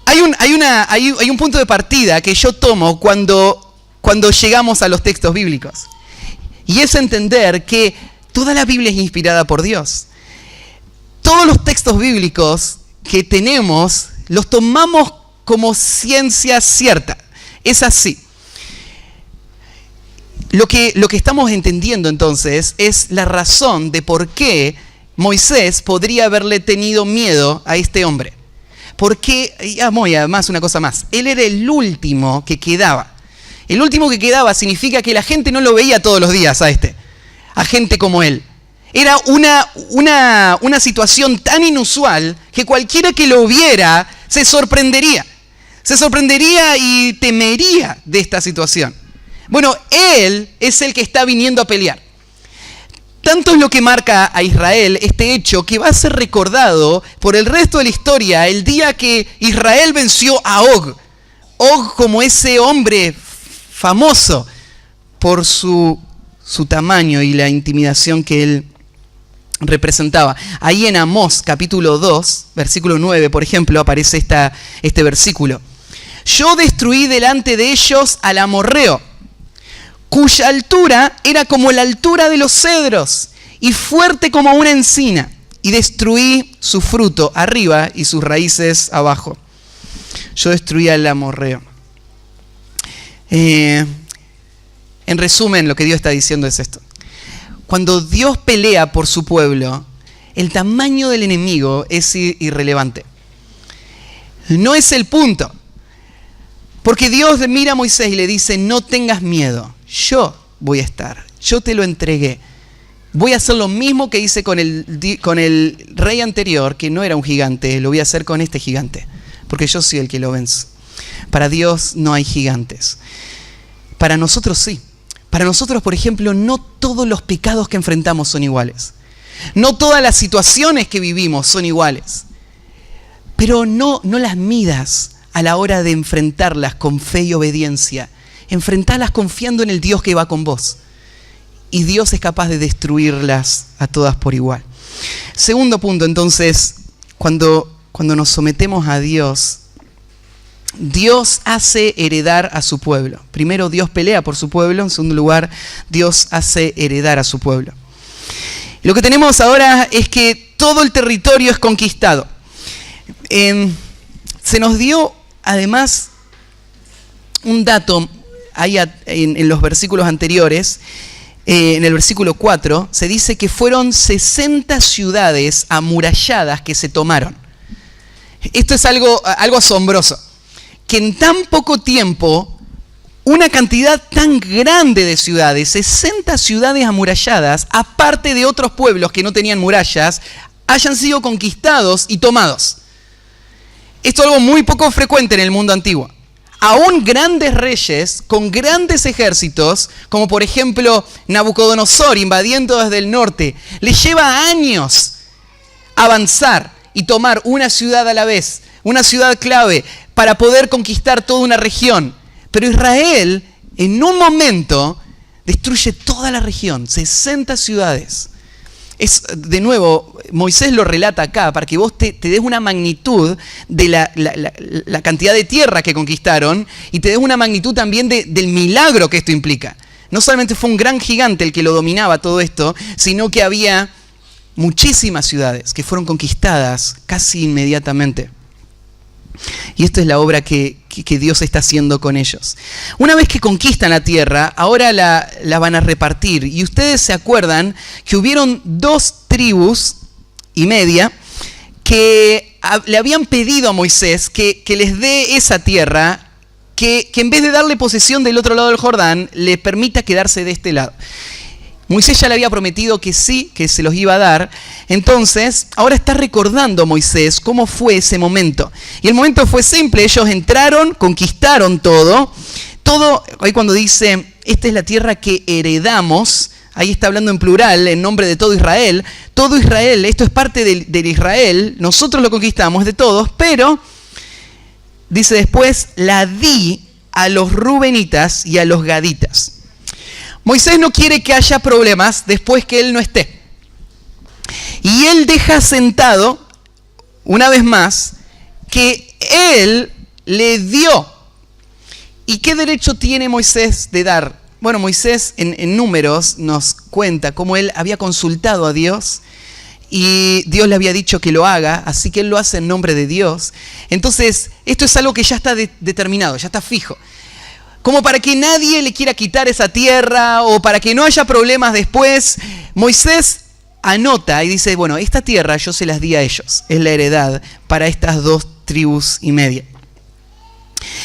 hay un punto de partida que yo tomo cuando llegamos a los textos bíblicos. Y es entender que toda la Biblia es inspirada por Dios. Todos los textos bíblicos que tenemos los tomamos como ciencia cierta. Es así. Lo que estamos entendiendo entonces es la razón de por qué Moisés podría haberle tenido miedo a este hombre. Porque, y además una cosa más, él era el último que quedaba. El último que quedaba significa que la gente no lo veía todos los días a gente como él. Era una situación tan inusual que cualquiera que lo viera se sorprendería. Se sorprendería y temería de esta situación. Bueno, él es el que está viniendo a pelear. Tanto es lo que marca a Israel este hecho que va a ser recordado por el resto de la historia el día que Israel venció a Og. Og como ese hombre famoso por su tamaño y la intimidación que él representaba. Ahí en Amós capítulo 2, versículo 9, por ejemplo, aparece este versículo. Yo destruí delante de ellos al amorreo, cuya altura era como la altura de los cedros y fuerte como una encina, y destruí su fruto arriba y sus raíces abajo. Yo destruí al amorreo. En resumen, lo que Dios está diciendo es esto. Cuando Dios pelea por su pueblo, el tamaño del enemigo es irrelevante. No es el punto. Porque Dios le mira a Moisés y le dice, no tengas miedo, yo voy a estar, yo te lo entregué. Voy a hacer lo mismo que hice con el rey anterior, que no era un gigante, lo voy a hacer con este gigante, porque yo soy el que lo vence. Para Dios no hay gigantes. Para nosotros sí. Para nosotros, por ejemplo, no todos los pecados que enfrentamos son iguales. No todas las situaciones que vivimos son iguales. Pero no las midas a la hora de enfrentarlas con fe y obediencia. Enfrentarlas confiando en el Dios que va con vos. Y Dios es capaz de destruirlas a todas por igual. Segundo punto, entonces, cuando nos sometemos a Dios, Dios hace heredar a su pueblo. Primero, Dios pelea por su pueblo. En segundo lugar, Dios hace heredar a su pueblo. Lo que tenemos ahora es que todo el territorio es conquistado. Se nos dio, además, un dato ahí en los versículos anteriores. En el versículo 4, se dice que fueron 60 ciudades amuralladas que se tomaron. Esto es algo asombroso. Que en tan poco tiempo, una cantidad tan grande de ciudades, 60 ciudades amuralladas, aparte de otros pueblos que no tenían murallas, hayan sido conquistados y tomados. Esto es algo muy poco frecuente en el mundo antiguo. Aún grandes reyes con grandes ejércitos, como por ejemplo Nabucodonosor invadiendo desde el norte, les lleva años avanzar y tomar una ciudad a la vez, una ciudad clave, para poder conquistar toda una región. Pero Israel, en un momento, destruye toda la región, 60 ciudades. De nuevo, Moisés lo relata acá para que vos te des una magnitud de la cantidad de tierra que conquistaron y te des una magnitud también del milagro que esto implica. No solamente fue un gran gigante el que lo dominaba todo esto, sino que había muchísimas ciudades que fueron conquistadas casi inmediatamente. Y esta es la obra que Dios está haciendo con ellos. Una vez que conquistan la tierra, ahora la van a repartir. Y ustedes se acuerdan que hubieron 2 tribus y media que le habían pedido a Moisés que les dé esa tierra, que en vez de darle posesión del otro lado del Jordán, le permita quedarse de este lado. Moisés ya le había prometido que sí, que se los iba a dar. Entonces, ahora está recordando Moisés cómo fue ese momento. Y el momento fue simple. Ellos entraron, conquistaron todo. Ahí cuando dice, esta es la tierra que heredamos, ahí está hablando en plural, en nombre de todo Israel. Todo Israel, esto es parte del Israel. Nosotros lo conquistamos, de todos. Pero, dice después, la di a los rubenitas y a los gaditas. Moisés no quiere que haya problemas después que él no esté. Y él deja sentado, una vez más, que él le dio. ¿Y qué derecho tiene Moisés de dar? Bueno, Moisés en Números nos cuenta cómo él había consultado a Dios y Dios le había dicho que lo haga, así que él lo hace en nombre de Dios. Entonces, esto es algo que ya está determinado, ya está fijo. Como para que nadie le quiera quitar esa tierra o para que no haya problemas después, Moisés anota y dice, bueno, esta tierra yo se las di a ellos, es la heredad para estas 2 tribus y media.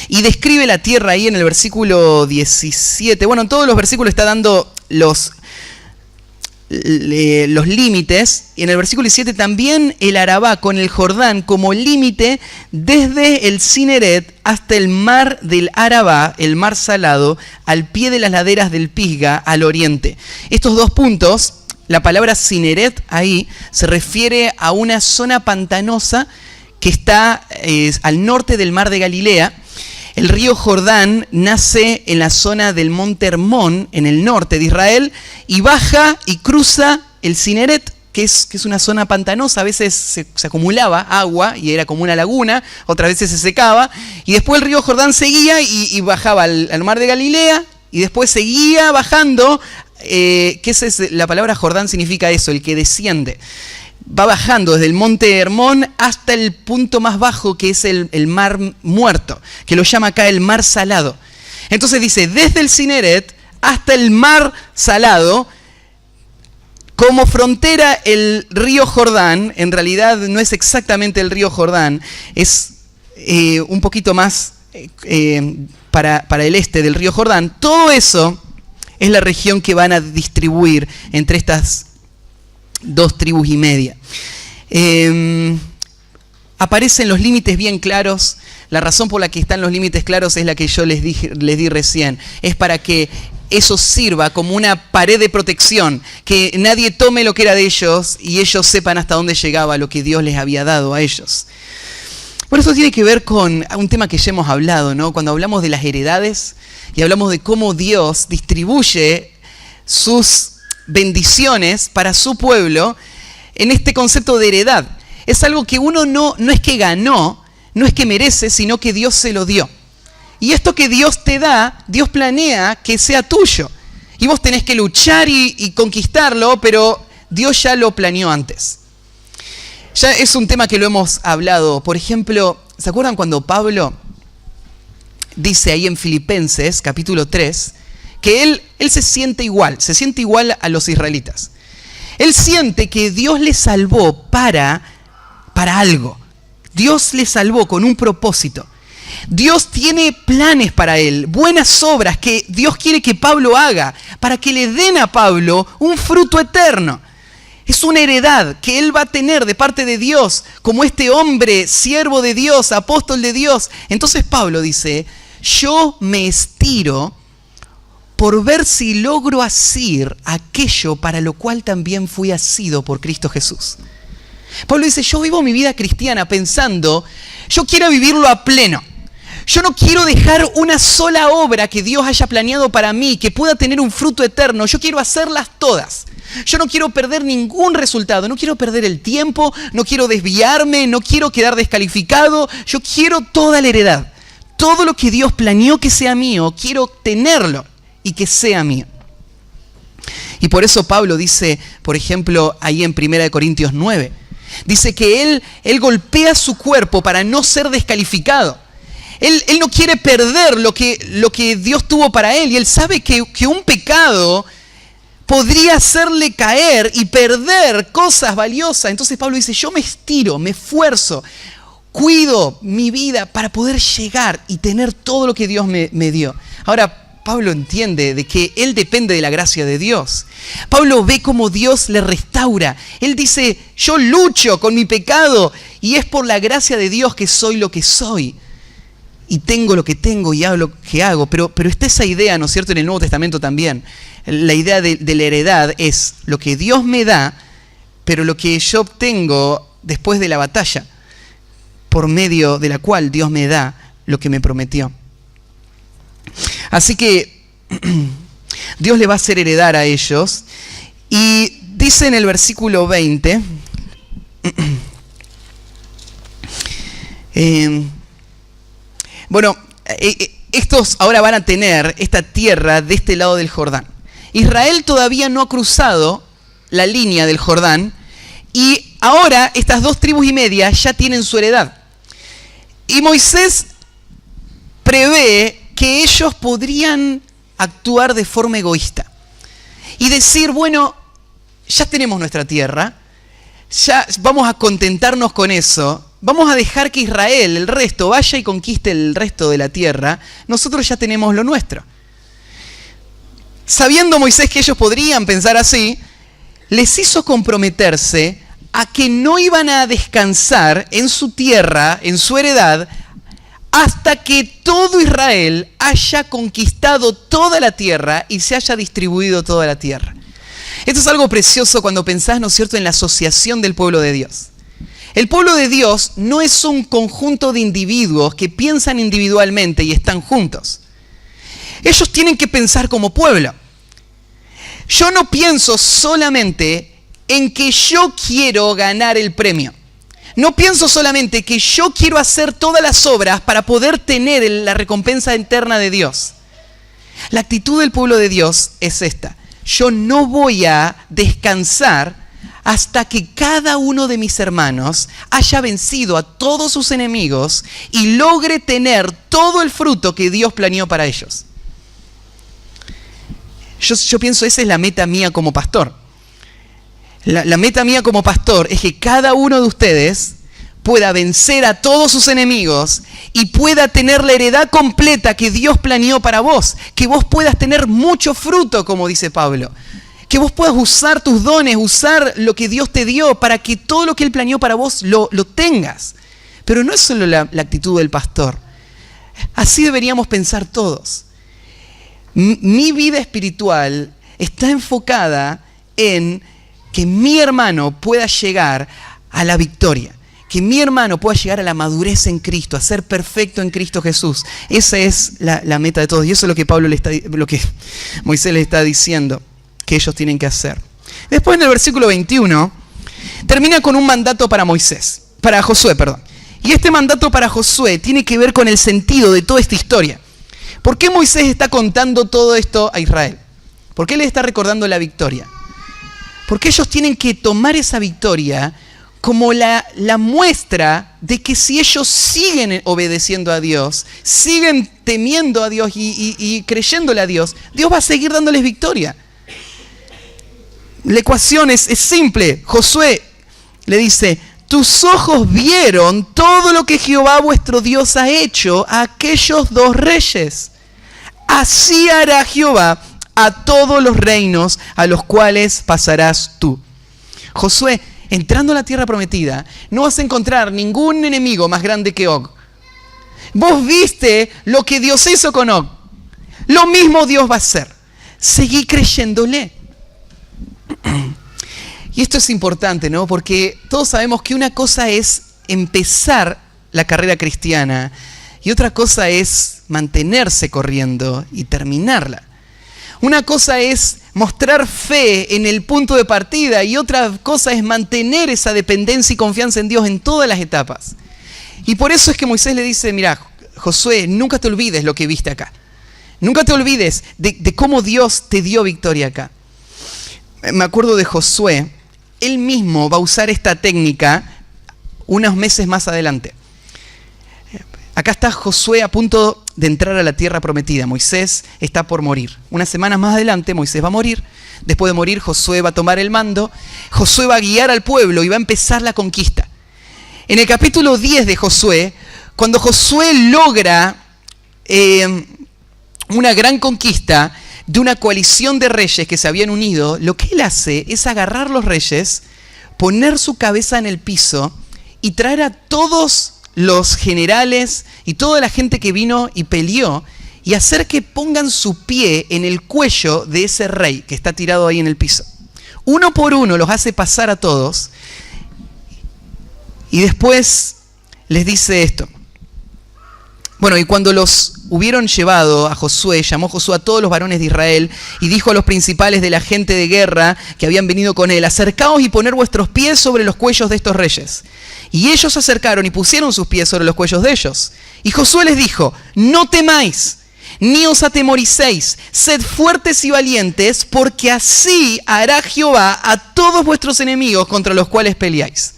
Y describe la tierra ahí en el versículo 17. Bueno, en todos los versículos está dando los límites. Y en el versículo 17 también el Arabá con el Jordán como límite desde el Cineret hasta el mar del Arabá, el mar salado, al pie de las laderas del Pisga, al oriente. Estos 2 puntos, la palabra Cineret ahí se refiere a una zona pantanosa que está al norte del mar de Galilea. El río Jordán nace en la zona del monte Hermón, en el norte de Israel, y baja y cruza el Cineret, que es una zona pantanosa. A veces se acumulaba agua y era como una laguna, otras veces se secaba, y después el río Jordán seguía y bajaba al mar de Galilea, y después seguía bajando, la palabra Jordán significa eso, el que desciende. Va bajando desde el monte Hermón hasta el punto más bajo, que es el mar muerto, que lo llama acá el mar salado. Entonces dice, desde el Cineret hasta el mar salado, como frontera el río Jordán. En realidad no es exactamente el río Jordán, es un poquito más para el este del río Jordán. Todo eso es la región que van a distribuir entre estas 2 tribus y media. Aparecen los límites bien claros. La razón por la que están los límites claros es la que yo les di recién. Es para que eso sirva como una pared de protección, que nadie tome lo que era de ellos y ellos sepan hasta dónde llegaba lo que Dios les había dado a ellos. Por eso tiene que ver con un tema que ya hemos hablado, ¿no? Cuando hablamos de las heredades y hablamos de cómo Dios distribuye sus bendiciones para su pueblo en este concepto de heredad. Es algo que uno no es que ganó, no es que merece, sino que Dios se lo dio. Y esto que Dios te da, Dios planea que sea tuyo. Y vos tenés que luchar y conquistarlo, pero Dios ya lo planeó antes. Ya es un tema que lo hemos hablado. Por ejemplo, ¿se acuerdan cuando Pablo dice ahí en Filipenses, capítulo 3, que él se siente igual a los israelitas? Él siente que Dios le salvó para algo. Dios le salvó con un propósito. Dios tiene planes para él, buenas obras que Dios quiere que Pablo haga, para que le den a Pablo un fruto eterno. Es una heredad que él va a tener de parte de Dios, como este hombre, siervo de Dios, apóstol de Dios. Entonces Pablo dice, yo me estiro por ver si logro asir aquello para lo cual también fui asido por Cristo Jesús. Pablo dice, yo vivo mi vida cristiana pensando, yo quiero vivirlo a pleno. Yo no quiero dejar una sola obra que Dios haya planeado para mí, que pueda tener un fruto eterno. Yo quiero hacerlas todas. Yo no quiero perder ningún resultado, no quiero perder el tiempo, no quiero desviarme, no quiero quedar descalificado. Yo quiero toda la heredad. Todo lo que Dios planeó que sea mío, quiero tenerlo y que sea mío. Y por eso Pablo dice, por ejemplo, ahí en 1 Corintios 9, dice que él golpea su cuerpo para no ser descalificado. Él no quiere perder lo que Dios tuvo para él, y él sabe que un pecado podría hacerle caer y perder cosas valiosas. Entonces Pablo dice, yo me estiro, me esfuerzo, cuido mi vida para poder llegar y tener todo lo que Dios me dio. Ahora, Pablo entiende de que él depende de la gracia de Dios. Pablo ve cómo Dios le restaura. Él dice, yo lucho con mi pecado y es por la gracia de Dios que soy lo que soy. Y tengo lo que tengo y hago lo que hago. Pero está esa idea, ¿no es cierto?, en el Nuevo Testamento también. La idea de la heredad es lo que Dios me da, pero lo que yo obtengo después de la batalla, por medio de la cual Dios me da lo que me prometió. Así que Dios le va a hacer heredar a ellos. Y dice en el versículo 20, estos ahora van a tener esta tierra de este lado del Jordán. Israel todavía no ha cruzado la línea del Jordán y ahora estas 2 tribus y media ya tienen su heredad. Y Moisés prevé que ellos podrían actuar de forma egoísta y decir, bueno, ya tenemos nuestra tierra, ya vamos a contentarnos con eso, vamos a dejar que Israel, el resto, vaya y conquiste el resto de la tierra, nosotros ya tenemos lo nuestro. Sabiendo Moisés que ellos podrían pensar así, les hizo comprometerse a que no iban a descansar en su tierra, en su heredad, hasta que todo Israel haya conquistado toda la tierra y se haya distribuido toda la tierra. Esto es algo precioso cuando pensás, ¿no es cierto?, en la asociación del pueblo de Dios. El pueblo de Dios no es un conjunto de individuos que piensan individualmente y están juntos. Ellos tienen que pensar como pueblo. Yo no pienso solamente en que yo quiero ganar el premio. No pienso solamente que yo quiero hacer todas las obras para poder tener la recompensa eterna de Dios. La actitud del pueblo de Dios es esta. Yo no voy a descansar hasta que cada uno de mis hermanos haya vencido a todos sus enemigos y logre tener todo el fruto que Dios planeó para ellos. Yo pienso, esa es la meta mía como pastor. La meta mía como pastor es que cada uno de ustedes pueda vencer a todos sus enemigos y pueda tener la heredad completa que Dios planeó para vos. Que vos puedas tener mucho fruto, como dice Pablo. Que vos puedas usar tus dones, usar lo que Dios te dio para que todo lo que Él planeó para vos lo tengas. Pero no es solo la actitud del pastor. Así deberíamos pensar todos. Mi vida espiritual está enfocada en que mi hermano pueda llegar a la victoria, que mi hermano pueda llegar a la madurez en Cristo, a ser perfecto en Cristo Jesús. Esa es la meta de todos, y eso es lo que Moisés le está diciendo que ellos tienen que hacer. Después, en el versículo 21, termina con un mandato para Josué. Y este mandato para Josué tiene que ver con el sentido de toda esta historia. ¿Por qué Moisés está contando todo esto a Israel? ¿Por qué le está recordando la victoria? Porque ellos tienen que tomar esa victoria como la muestra de que si ellos siguen obedeciendo a Dios, siguen temiendo a Dios y creyéndole a Dios, Dios va a seguir dándoles victoria. La ecuación es simple. Josué le dice, tus ojos vieron todo lo que Jehová vuestro Dios ha hecho a aquellos 2 reyes. Así hará Jehová a todos los reinos a los cuales pasarás tú. Josué, entrando a la tierra prometida, no vas a encontrar ningún enemigo más grande que Og. Vos viste lo que Dios hizo con Og. Lo mismo Dios va a hacer. Seguí creyéndole. Y esto es importante, ¿no? Porque todos sabemos que una cosa es empezar la carrera cristiana y otra cosa es mantenerse corriendo y terminarla. Una cosa es mostrar fe en el punto de partida y otra cosa es mantener esa dependencia y confianza en Dios en todas las etapas. Y por eso es que Moisés le dice, mira, Josué, nunca te olvides lo que viste acá. Nunca te olvides de cómo Dios te dio victoria acá. Me acuerdo de Josué, él mismo va a usar esta técnica unos meses más adelante. Acá está Josué a punto de entrar a la tierra prometida. Moisés está por morir. Unas semanas más adelante Moisés va a morir. Después de morir Josué va a tomar el mando. Josué va a guiar al pueblo y va a empezar la conquista. En el capítulo 10 de Josué, cuando Josué logra una gran conquista de una coalición de reyes que se habían unido, lo que él hace es agarrar los reyes, poner su cabeza en el piso y traer a todos los generales y toda la gente que vino y peleó y hacer que pongan su pie en el cuello de ese rey que está tirado ahí en el piso. Uno por uno los hace pasar a todos y después les dice esto. Bueno, y cuando los hubieron llevado a Josué, llamó Josué a todos los varones de Israel y dijo a los principales de la gente de guerra que habían venido con él, acercaos y poner vuestros pies sobre los cuellos de estos reyes. Y ellos se acercaron y pusieron sus pies sobre los cuellos de ellos. Y Josué les dijo, no temáis, ni os atemoricéis, sed fuertes y valientes, porque así hará Jehová a todos vuestros enemigos contra los cuales peleáis.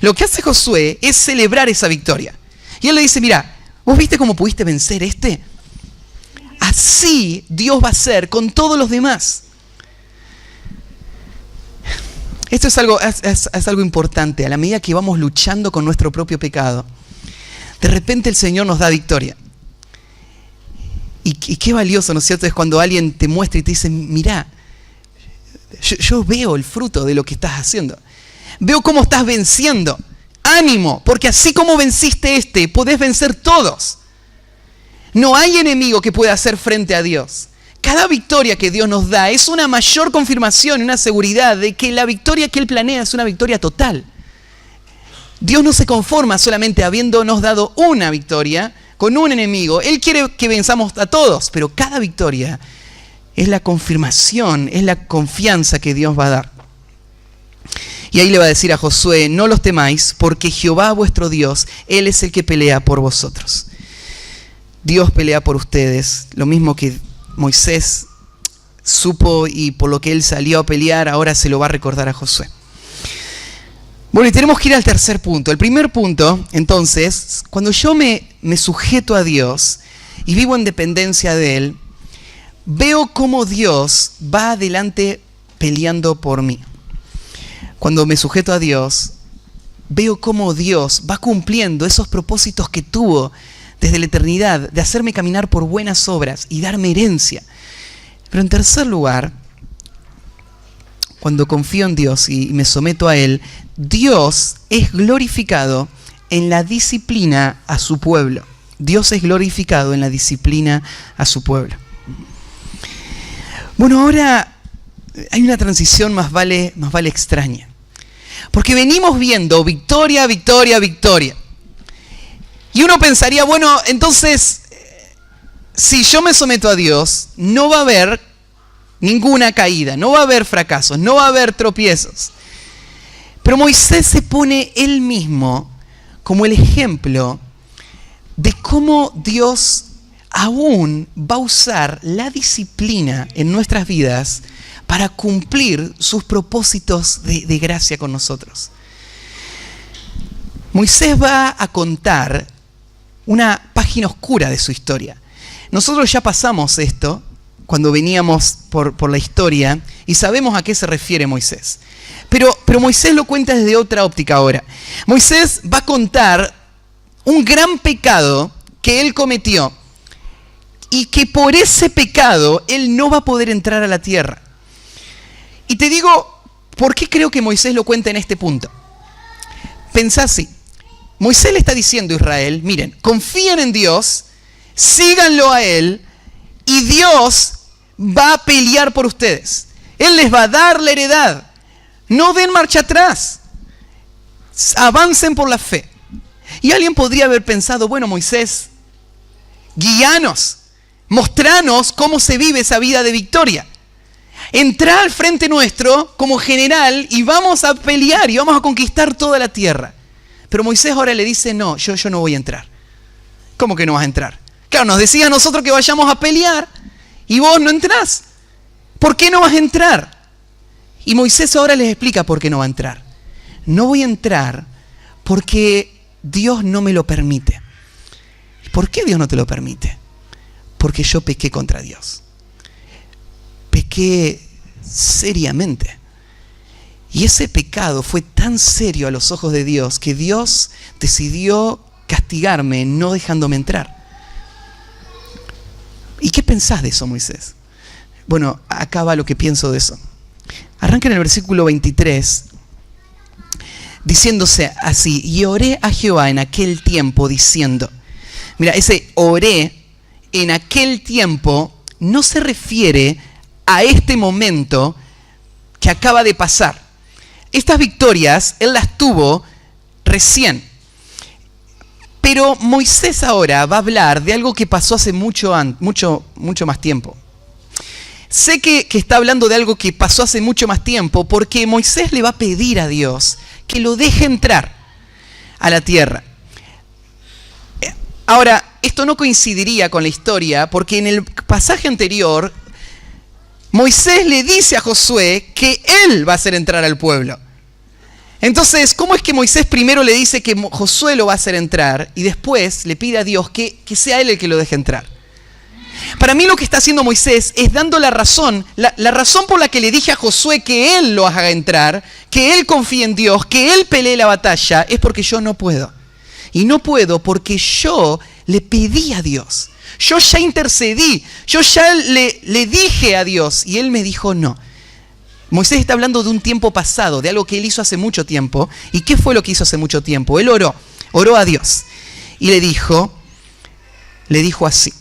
Lo que hace Josué es celebrar esa victoria. Y él le dice, mira, ¿vos viste cómo pudiste vencer este? Así Dios va a hacer con todos los demás. Esto es algo importante. A la medida que vamos luchando con nuestro propio pecado, de repente el Señor nos da victoria. Y qué valioso, ¿no es cierto? Es cuando alguien te muestra y te dice, mirá, yo veo el fruto de lo que estás haciendo. Veo cómo estás venciendo. Ánimo, porque así como venciste podés vencer todos. No hay enemigo que pueda hacer frente a Dios. Cada victoria que Dios nos da es una mayor confirmación y una seguridad de que la victoria que Él planea es una victoria total. Dios no se conforma solamente habiéndonos dado una victoria con un enemigo. Él quiere que venzamos a todos, pero cada victoria es la confirmación, es la confianza que Dios va a dar. Y ahí le va a decir a Josué, no los temáis, porque Jehová vuestro Dios, Él es el que pelea por vosotros. Dios pelea por ustedes, lo mismo que Moisés supo y por lo que él salió a pelear, ahora se lo va a recordar a Josué. Bueno, y tenemos que ir al tercer punto. El primer punto, entonces, cuando yo me sujeto a Dios y vivo en dependencia de Él, veo cómo Dios va adelante peleando por mí. Cuando me sujeto a Dios, veo cómo Dios va cumpliendo esos propósitos que tuvo desde la eternidad, de hacerme caminar por buenas obras y darme herencia. Pero en tercer lugar, cuando confío en Dios y me someto a Él, Dios es glorificado en la disciplina a su pueblo. Dios es glorificado en la disciplina a su pueblo. Bueno, ahora hay una transición más vale extraña. Porque venimos viendo victoria, victoria, victoria. Y uno pensaría, bueno, entonces, si yo me someto a Dios, no va a haber ninguna caída, no va a haber fracasos, no va a haber tropiezos. Pero Moisés se pone él mismo como el ejemplo de cómo Dios aún va a usar la disciplina en nuestras vidas para cumplir sus propósitos de gracia con nosotros. Moisés va a contar una página oscura de su historia. Nosotros ya pasamos esto cuando veníamos por la historia y sabemos a qué se refiere Moisés. Pero Moisés lo cuenta desde otra óptica ahora. Moisés va a contar un gran pecado que él cometió y que por ese pecado él no va a poder entrar a la tierra. Y te digo, ¿por qué creo que Moisés lo cuenta en este punto? Pensá así. Moisés le está diciendo a Israel, miren, confíen en Dios, síganlo a Él y Dios va a pelear por ustedes. Él les va a dar la heredad. No den marcha atrás. Avancen por la fe. Y alguien podría haber pensado, bueno, Moisés, guíanos, mostranos cómo se vive esa vida de victoria. Entrá al frente nuestro como general y vamos a pelear y vamos a conquistar toda la tierra. Pero Moisés ahora le dice, no, yo no voy a entrar. ¿Cómo que no vas a entrar? Claro, nos decía a nosotros que vayamos a pelear y vos no entrás. ¿Por qué no vas a entrar? Y Moisés ahora les explica por qué no va a entrar. No voy a entrar porque Dios no me lo permite. ¿Por qué Dios no te lo permite? Porque yo pequé contra Dios. Pequé seriamente. Y ese pecado fue tan serio a los ojos de Dios que Dios decidió castigarme no dejándome entrar. ¿Y qué pensás de eso, Moisés? Bueno, acá va lo que pienso de eso. Arranca en el versículo 23, diciéndose así: y oré a Jehová en aquel tiempo diciendo. Mira, ese oré en aquel tiempo no se refiere a este momento que acaba de pasar. Estas victorias él las tuvo recién. Pero Moisés ahora va a hablar de algo que pasó hace mucho más tiempo. Sé que está hablando de algo que pasó hace mucho más tiempo porque Moisés le va a pedir a Dios que lo deje entrar a la tierra. Ahora, esto no coincidiría con la historia porque en el pasaje anterior Moisés le dice a Josué que él va a hacer entrar al pueblo. Entonces, ¿cómo es que Moisés primero le dice que Josué lo va a hacer entrar y después le pide a Dios que sea él el que lo deje entrar? Para mí lo que está haciendo Moisés es dando la razón por la que le dije a Josué que él lo haga entrar, que él confíe en Dios, que él pelee la batalla, es porque yo no puedo. Y no puedo porque yo le pedí a Dios. Yo ya intercedí, yo ya le dije a Dios y él me dijo no. Moisés está hablando de un tiempo pasado, de algo que él hizo hace mucho tiempo. ¿Y qué fue lo que hizo hace mucho tiempo? Él oró a Dios y le dijo así: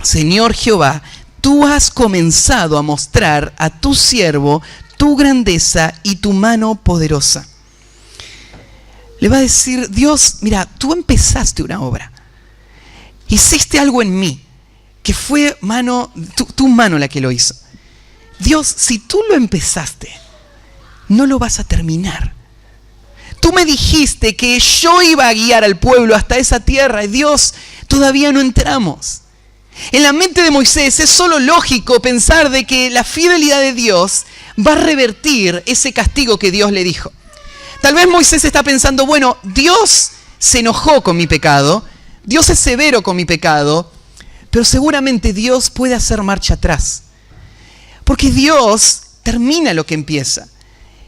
Señor Jehová, tú has comenzado a mostrar a tu siervo tu grandeza y tu mano poderosa. Le va a decir, Dios, mira, tú empezaste una obra. Hiciste algo en mí, que fue tu mano la que lo hizo. Dios, si tú lo empezaste, no lo vas a terminar. Tú me dijiste que yo iba a guiar al pueblo hasta esa tierra y Dios, todavía no entramos. En la mente de Moisés es solo lógico pensar de que la fidelidad de Dios va a revertir ese castigo que Dios le dijo. Tal vez Moisés está pensando, bueno, Dios se enojó con mi pecado, Dios es severo con mi pecado, pero seguramente Dios puede hacer marcha atrás. Porque Dios termina lo que empieza.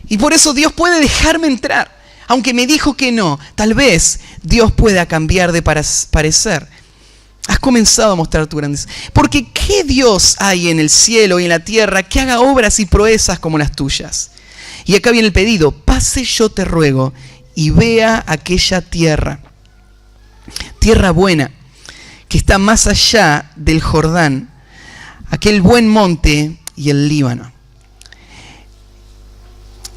Y por eso Dios puede dejarme entrar. Aunque me dijo que no, tal vez Dios pueda cambiar de parecer. Has comenzado a mostrar tu grandeza. Porque ¿qué Dios hay en el cielo y en la tierra que haga obras y proezas como las tuyas? Y acá viene el pedido: pase, yo te ruego, y vea aquella tierra. Tierra buena, que está más allá del Jordán, aquel buen monte y el Líbano.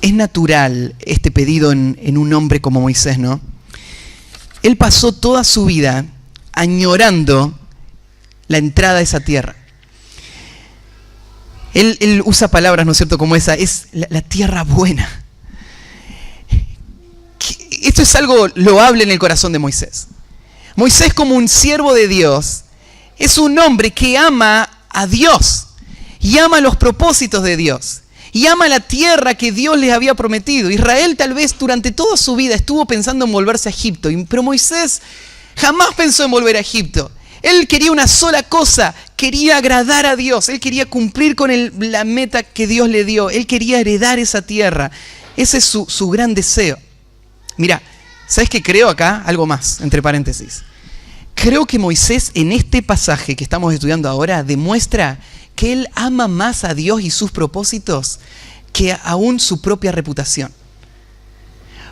Es natural este pedido en un hombre como Moisés, ¿no? Él pasó toda su vida añorando la entrada a esa tierra. Él usa palabras, ¿no es cierto?, como esa, es la tierra buena. Esto es algo loable en el corazón de Moisés. Moisés, como un siervo de Dios, es un hombre que ama a Dios y ama los propósitos de Dios y ama la tierra que Dios les había prometido. Israel tal vez durante toda su vida estuvo pensando en volverse a Egipto, pero Moisés jamás pensó en volver a Egipto. Él quería una sola cosa, quería agradar a Dios, él quería cumplir con la meta que Dios le dio, él quería heredar esa tierra. Ese es su gran deseo. Mira, ¿sabes qué creo acá? Algo más, entre paréntesis. Creo que Moisés en este pasaje que estamos estudiando ahora demuestra que él ama más a Dios y sus propósitos que aún su propia reputación.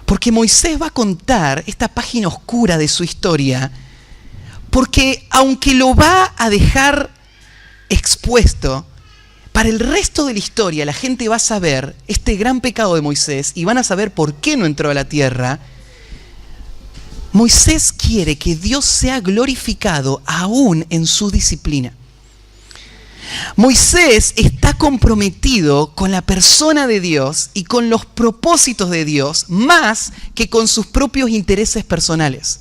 Porque Moisés va a contar esta página oscura de su historia, porque aunque lo va a dejar expuesto, para el resto de la historia la gente va a saber este gran pecado de Moisés y van a saber por qué no entró a la tierra. Moisés quiere que Dios sea glorificado aún en su disciplina. Moisés está comprometido con la persona de Dios y con los propósitos de Dios más que con sus propios intereses personales.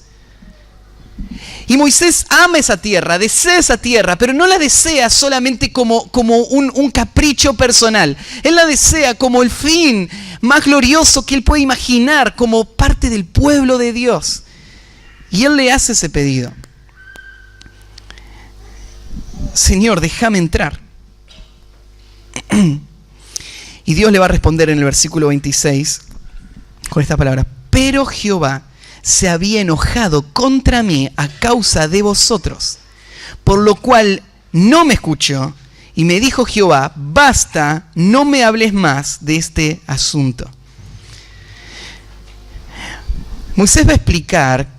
Y Moisés ama esa tierra, desea esa tierra, pero no la desea solamente como un capricho personal. Él la desea como el fin más glorioso que él puede imaginar, como parte del pueblo de Dios. Y él le hace ese pedido. Señor, déjame entrar. Y Dios le va a responder en el versículo 26 con estas palabras. Pero Jehová se había enojado contra mí a causa de vosotros, por lo cual no me escuchó, y me dijo Jehová, basta, no me hables más de este asunto. Moisés va a explicar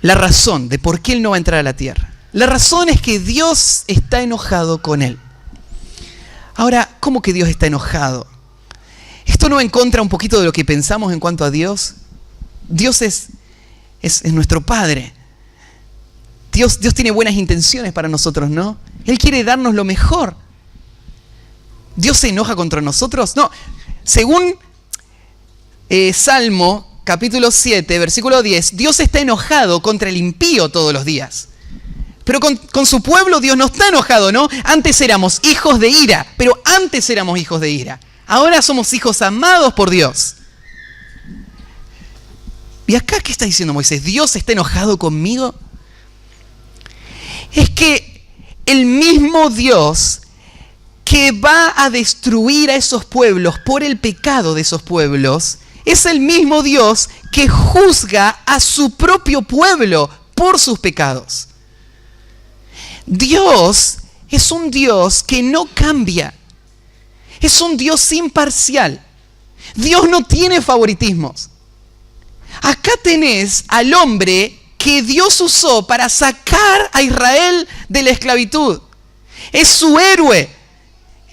la razón de por qué él no va a entrar a la tierra. La razón es que Dios está enojado con él. Ahora, ¿cómo que Dios está enojado? ¿Esto no va en contra un poquito de lo que pensamos en cuanto a Dios? Dios es nuestro Padre. Dios tiene buenas intenciones para nosotros, ¿no? Él quiere darnos lo mejor. ¿Dios se enoja contra nosotros? No. Según Salmo capítulo 7, versículo 10, Dios está enojado contra el impío todos los días. Pero con su pueblo Dios no está enojado, ¿no? Antes éramos hijos de ira, pero antes éramos hijos de ira. Ahora somos hijos amados por Dios. ¿Y acá qué está diciendo Moisés? ¿Dios está enojado conmigo? Es que el mismo Dios que va a destruir a esos pueblos por el pecado de esos pueblos, es el mismo Dios que juzga a su propio pueblo por sus pecados. Dios es un Dios que no cambia. Es un Dios imparcial. Dios no tiene favoritismos. Acá tenés al hombre que Dios usó para sacar a Israel de la esclavitud. Es su héroe.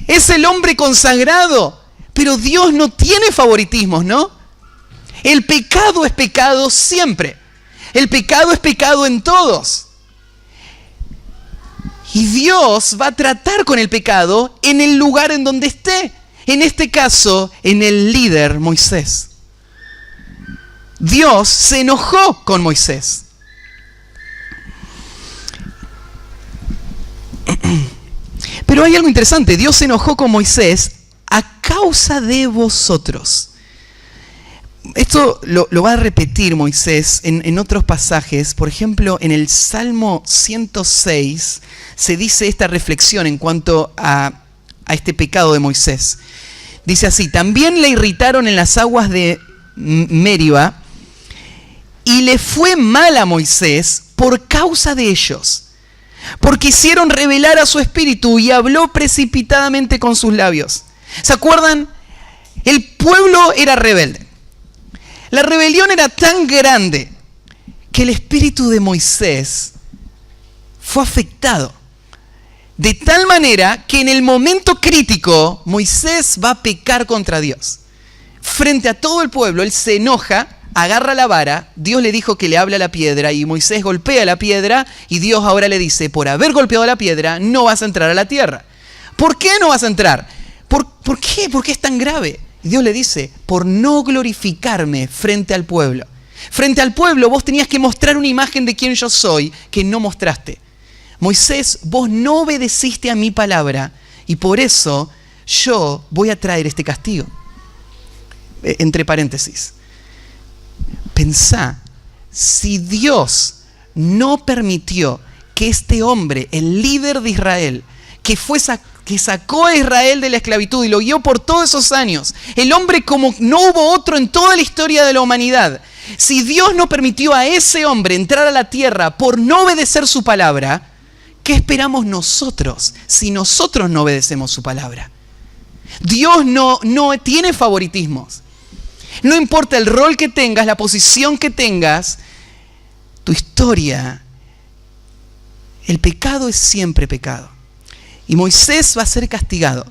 Es el hombre consagrado. Pero Dios no tiene favoritismos, ¿no? El pecado es pecado siempre. El pecado es pecado en todos. Y Dios va a tratar con el pecado en el lugar en donde esté. En este caso, en el líder Moisés. Dios se enojó con Moisés. Pero hay algo interesante. Dios se enojó con Moisés a causa de vosotros. Esto lo va a repetir Moisés en otros pasajes. Por ejemplo, en el Salmo 106 se dice esta reflexión en cuanto a este pecado de Moisés. Dice así: también le irritaron en las aguas de Meriba y le fue mal a Moisés por causa de ellos, porque hicieron rebelar a su espíritu y habló precipitadamente con sus labios. ¿Se acuerdan? El pueblo era rebelde. La rebelión era tan grande que el espíritu de Moisés fue afectado. De tal manera que en el momento crítico Moisés va a pecar contra Dios. Frente a todo el pueblo, él se enoja, agarra la vara, Dios le dijo que le hable a la piedra y Moisés golpea la piedra y Dios ahora le dice, por haber golpeado la piedra no vas a entrar a la tierra. ¿Por qué no vas a entrar? ¿Por qué? ¿Por qué es tan grave? Y Dios le dice, por no glorificarme frente al pueblo. Frente al pueblo vos tenías que mostrar una imagen de quién yo soy que no mostraste. Moisés, vos no obedeciste a mi palabra y por eso yo voy a traer este castigo. Entre paréntesis. Pensá, si Dios no permitió que este hombre, el líder de Israel, que sacó a Israel de la esclavitud y lo guió por todos esos años, el hombre como no hubo otro en toda la historia de la humanidad, si Dios no permitió a ese hombre entrar a la tierra por no obedecer su palabra, ¿qué esperamos nosotros si nosotros no obedecemos su palabra? Dios no tiene favoritismos. No importa el rol que tengas, la posición que tengas, tu historia, el pecado es siempre pecado. Y Moisés va a ser castigado.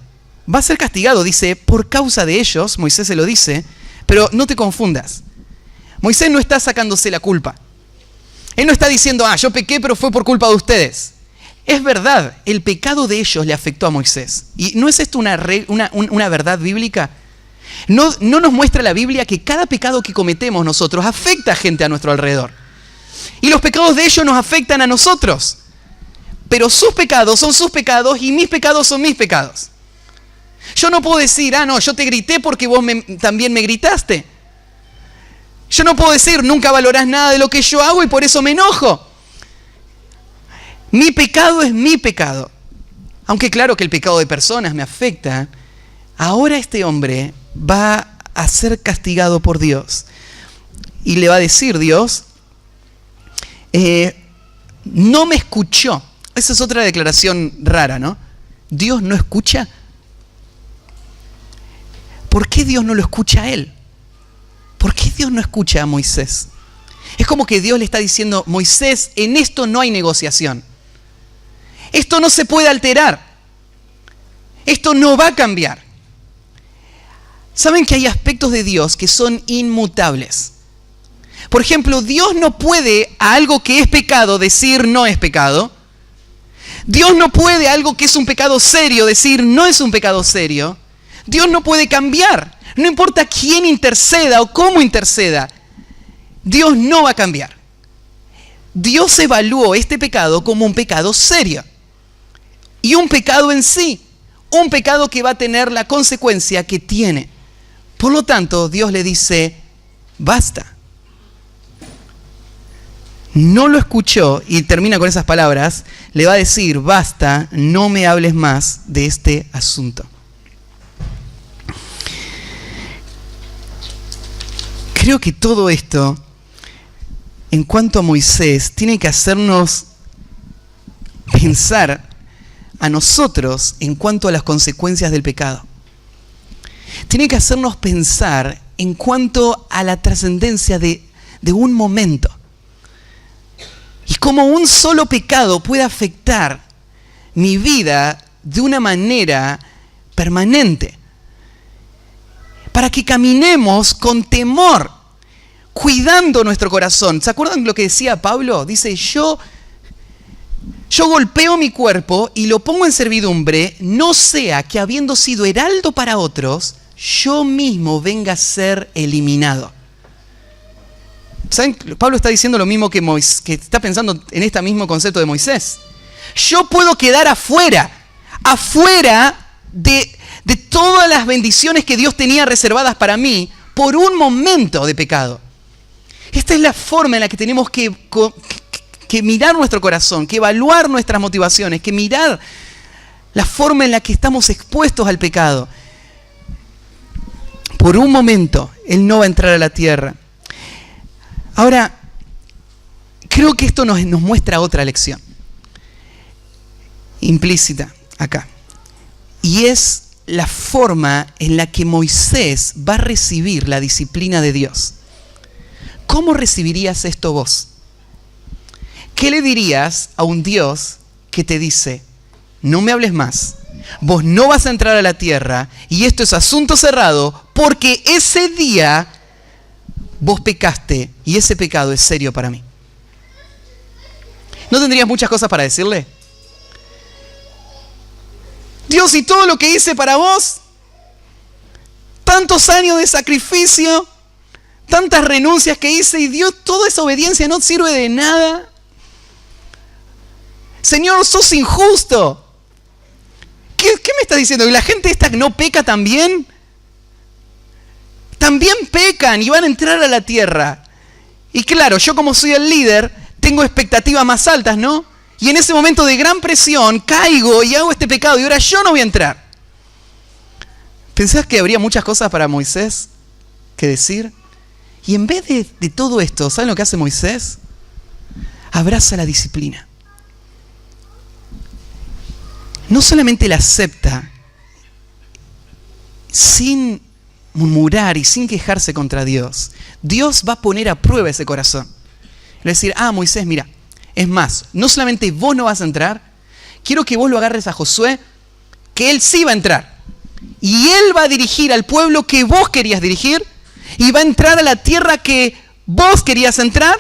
Va a ser castigado, dice, por causa de ellos, Moisés se lo dice, pero no te confundas. Moisés no está sacándose la culpa. Él no está diciendo, yo pequé, pero fue por culpa de ustedes. Es verdad, el pecado de ellos le afectó a Moisés. ¿Y no es esto una verdad bíblica? ¿No nos muestra la Biblia que cada pecado que cometemos nosotros afecta a gente a nuestro alrededor? Y los pecados de ellos nos afectan a nosotros. Pero sus pecados son sus pecados y mis pecados son mis pecados. Yo no puedo decir, no, yo te grité porque vos también me gritaste. Yo no puedo decir, nunca valorás nada de lo que yo hago y por eso me enojo. Mi pecado es mi pecado. Aunque claro que el pecado de personas me afecta, ahora este hombre va a ser castigado por Dios. Y le va a decir Dios, no me escuchó. Esa es otra declaración rara, ¿no? Dios no escucha. ¿Por qué Dios no lo escucha a él? ¿Por qué Dios no escucha a Moisés? Es como que Dios le está diciendo, Moisés, en esto no hay negociación. Esto no se puede alterar. Esto no va a cambiar. ¿Saben que hay aspectos de Dios que son inmutables? Por ejemplo, Dios no puede a algo que es pecado decir no es pecado. Dios no puede a algo que es un pecado serio decir no es un pecado serio. Dios no puede cambiar. No importa quién interceda o cómo interceda. Dios no va a cambiar. Dios evaluó este pecado como un pecado serio. Y un pecado en sí. Un pecado que va a tener la consecuencia que tiene. Por lo tanto, Dios le dice, basta. No lo escuchó y termina con esas palabras. Le va a decir, basta, no me hables más de este asunto. Creo que todo esto, en cuanto a Moisés, tiene que hacernos pensar a nosotros en cuanto a las consecuencias del pecado. Tiene que hacernos pensar en cuanto a la trascendencia de un momento. Y cómo un solo pecado puede afectar mi vida de una manera permanente. Para que caminemos con temor, cuidando nuestro corazón. ¿Se acuerdan lo que decía Pablo? Dice, yo golpeo mi cuerpo y lo pongo en servidumbre, no sea que habiendo sido heraldo para otros, yo mismo venga a ser eliminado. ¿Saben? Pablo está diciendo lo mismo que Moisés, que está pensando en este mismo concepto de Moisés. Yo puedo quedar afuera de todas las bendiciones que Dios tenía reservadas para mí por un momento de pecado. Esta es la forma en la que tenemos que mirar nuestro corazón, que evaluar nuestras motivaciones, que mirar la forma en la que estamos expuestos al pecado. Por un momento, Él no va a entrar a la tierra. Ahora, creo que esto nos muestra otra lección implícita acá. Y es la forma en la que Moisés va a recibir la disciplina de Dios. ¿Cómo recibirías esto vos? ¿Qué le dirías a un Dios que te dice, no me hables más, vos no vas a entrar a la tierra y esto es asunto cerrado porque ese día vos pecaste y ese pecado es serio para mí? ¿No tendrías muchas cosas para decirle? Dios, y todo lo que hice para vos, tantos años de sacrificio, tantas renuncias que hice y Dios, toda esa obediencia no sirve de nada. Señor, sos injusto. ¿Qué me estás diciendo? ¿Que la gente esta no peca también? También pecan y van a entrar a la tierra. Y claro, yo como soy el líder, tengo expectativas más altas, ¿no? Y en ese momento de gran presión, caigo y hago este pecado y ahora yo no voy a entrar. ¿Pensás que habría muchas cosas para Moisés que decir? Y en vez de todo esto, ¿saben lo que hace Moisés? Abraza la disciplina. No solamente la acepta, sin murmurar y sin quejarse contra Dios, Dios va a poner a prueba ese corazón. Le va a decir, Moisés, mira, es más, no solamente vos no vas a entrar, quiero que vos lo agarres a Josué, que él sí va a entrar. Y él va a dirigir al pueblo que vos querías dirigir y va a entrar a la tierra que Vos querías entrar,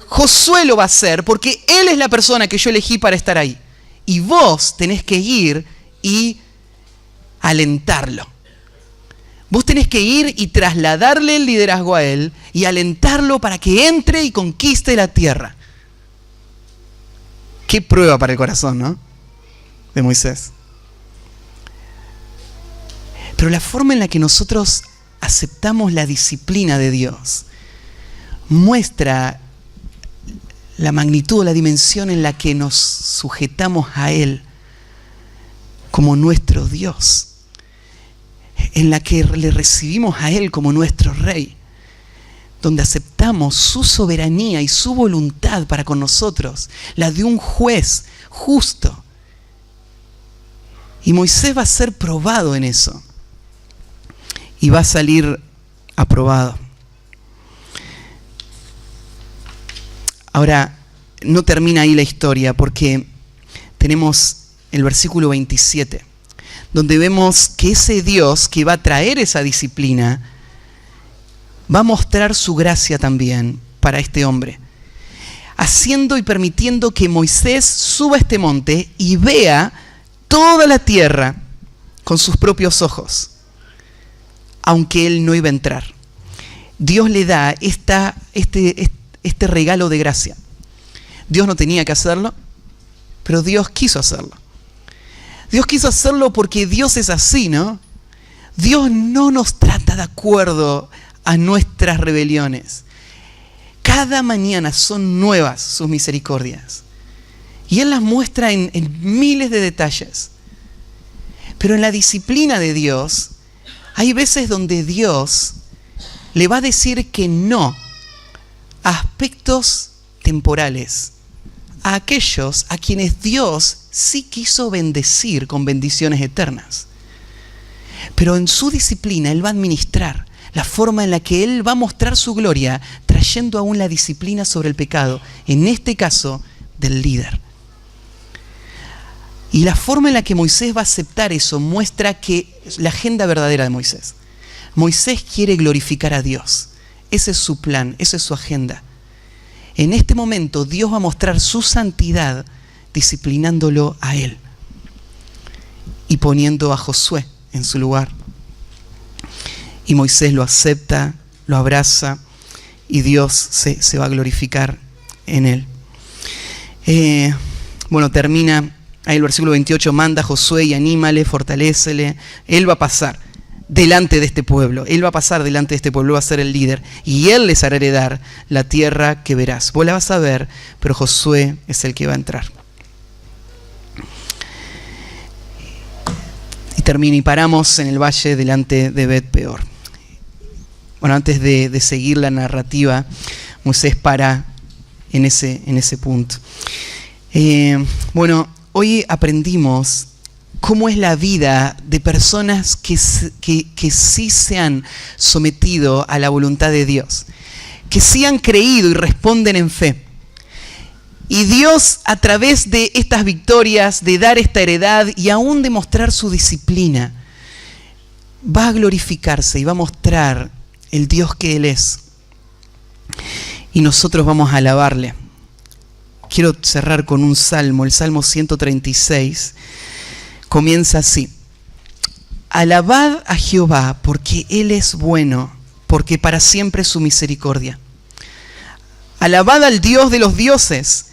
Josué lo va a hacer porque él es la persona que yo elegí para estar ahí. Y vos tenés que ir y alentarlo. Vos tenés que ir y trasladarle el liderazgo a él y alentarlo para que entre y conquiste la tierra. Qué prueba para el corazón, ¿no? De Moisés. Pero la forma en la que nosotros aceptamos la disciplina de Dios muestra la magnitud, la dimensión en la que nos sujetamos a Él como nuestro Dios, en la que le recibimos a Él como nuestro Rey, donde aceptamos su soberanía y su voluntad para con nosotros, la de un juez justo. Y Moisés va a ser probado en eso, y va a salir aprobado. Ahora, no termina ahí la historia, porque tenemos el versículo 27, donde vemos que ese Dios que va a traer esa disciplina va a mostrar su gracia también para este hombre, haciendo y permitiendo que Moisés suba a este monte y vea toda la tierra con sus propios ojos, aunque él no iba a entrar. Dios le da este regalo de gracia. Dios no tenía que hacerlo, pero Dios quiso hacerlo. Dios quiso hacerlo porque Dios es así, ¿no? Dios no nos trata de acuerdo a nuestras rebeliones. Cada mañana son nuevas sus misericordias. Y Él las muestra en miles de detalles. Pero en la disciplina de Dios, hay veces donde Dios le va a decir que no a aspectos temporales, a aquellos a quienes Dios sí quiso bendecir con bendiciones eternas. Pero en su disciplina Él va a administrar la forma en la que Él va a mostrar su gloria, trayendo aún la disciplina sobre el pecado, en este caso del líder. Y la forma en la que Moisés va a aceptar eso muestra que la agenda verdadera de Moisés. Moisés quiere glorificar a Dios. Ese es su plan, esa es su agenda. En este momento Dios va a mostrar su santidad disciplinándolo a él y poniendo a Josué en su lugar. Y Moisés lo acepta, lo abraza y Dios se va a glorificar en él. Termina ahí el versículo 28, manda a Josué y anímale, fortalécele. Él va a pasar delante de este pueblo. Él va a pasar delante de este pueblo, va a ser el líder. Y Él les hará heredar la tierra que verás. Vos la vas a ver, pero Josué es el que va a entrar. Y termina y paramos en el valle delante de Bet Peor. Bueno, antes de seguir la narrativa, Moisés para en ese punto. Hoy aprendimos cómo es la vida de personas que sí se han sometido a la voluntad de Dios, que sí han creído y responden en fe. Y Dios, a través de estas victorias, de dar esta heredad y aún de mostrar su disciplina, va a glorificarse y va a mostrar el Dios que Él es. Y nosotros vamos a alabarle. Quiero cerrar con un salmo, el Salmo 136. Comienza así: alabad a Jehová porque Él es bueno, porque para siempre es su misericordia. Alabad al Dios de los dioses,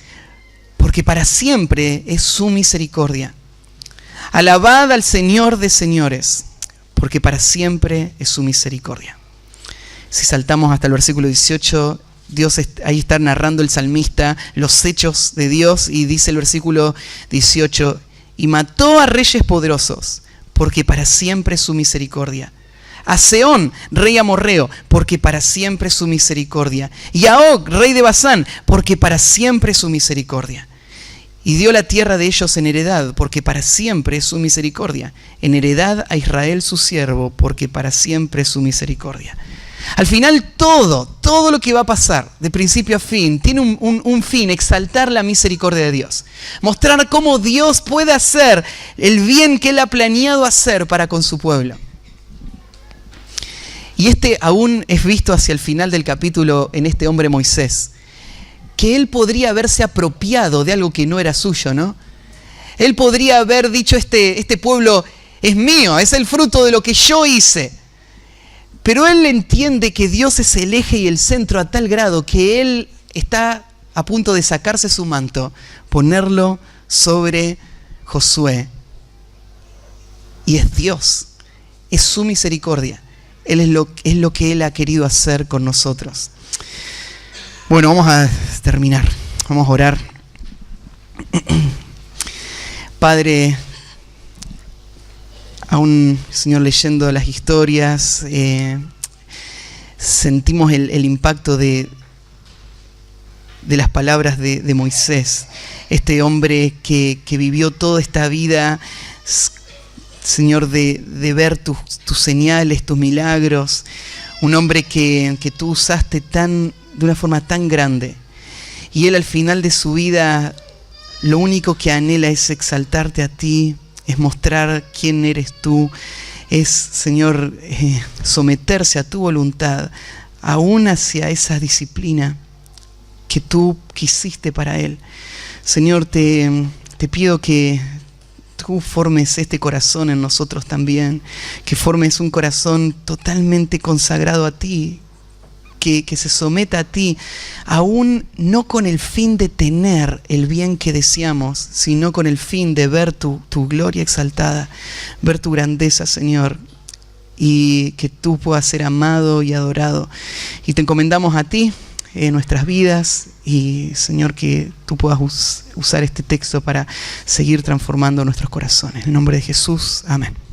porque para siempre es su misericordia. Alabad al Señor de señores, porque para siempre es su misericordia. Si saltamos hasta el versículo 18, ahí está narrando el salmista los hechos de Dios, y dice el versículo 18: y mató a reyes poderosos, porque para siempre es su misericordia. A Sehón, rey amorreo, porque para siempre es su misericordia. Y a Og, rey de Basán, porque para siempre es su misericordia. Y dio la tierra de ellos en heredad, porque para siempre es su misericordia. En heredad a Israel su siervo, porque para siempre es su misericordia. Al final todo lo que va a pasar, de principio a fin, tiene un fin: exaltar la misericordia de Dios. Mostrar cómo Dios puede hacer el bien que Él ha planeado hacer para con su pueblo. Y aún es visto hacia el final del capítulo en este hombre Moisés, que él podría haberse apropiado de algo que no era suyo, ¿no? Él podría haber dicho, este pueblo es mío, es el fruto de lo que yo hice. Pero él entiende que Dios es el eje y el centro a tal grado que él está a punto de sacarse su manto, ponerlo sobre Josué. Y es Dios, es su misericordia. Él es lo que Él ha querido hacer con nosotros. Bueno, vamos a terminar, vamos a orar. Padre, aún, Señor, leyendo las historias, sentimos el impacto de las palabras de Moisés, este hombre que vivió toda esta vida, Señor, de ver tus señales, tus milagros, un hombre que tú usaste de una forma tan grande, y él al final de su vida lo único que anhela es exaltarte a ti, es mostrar quién eres tú, es, Señor, someterse a tu voluntad, aún hacia esa disciplina que tú quisiste para él. Señor, te pido que tú formes este corazón en nosotros también, que formes un corazón totalmente consagrado a ti, que se someta a ti, aún no con el fin de tener el bien que deseamos, sino con el fin de ver tu gloria exaltada, ver tu grandeza, Señor, y que tú puedas ser amado y adorado. Y te encomendamos a ti nuestras vidas, y Señor, que tú puedas usar este texto para seguir transformando nuestros corazones. En el nombre de Jesús, amén.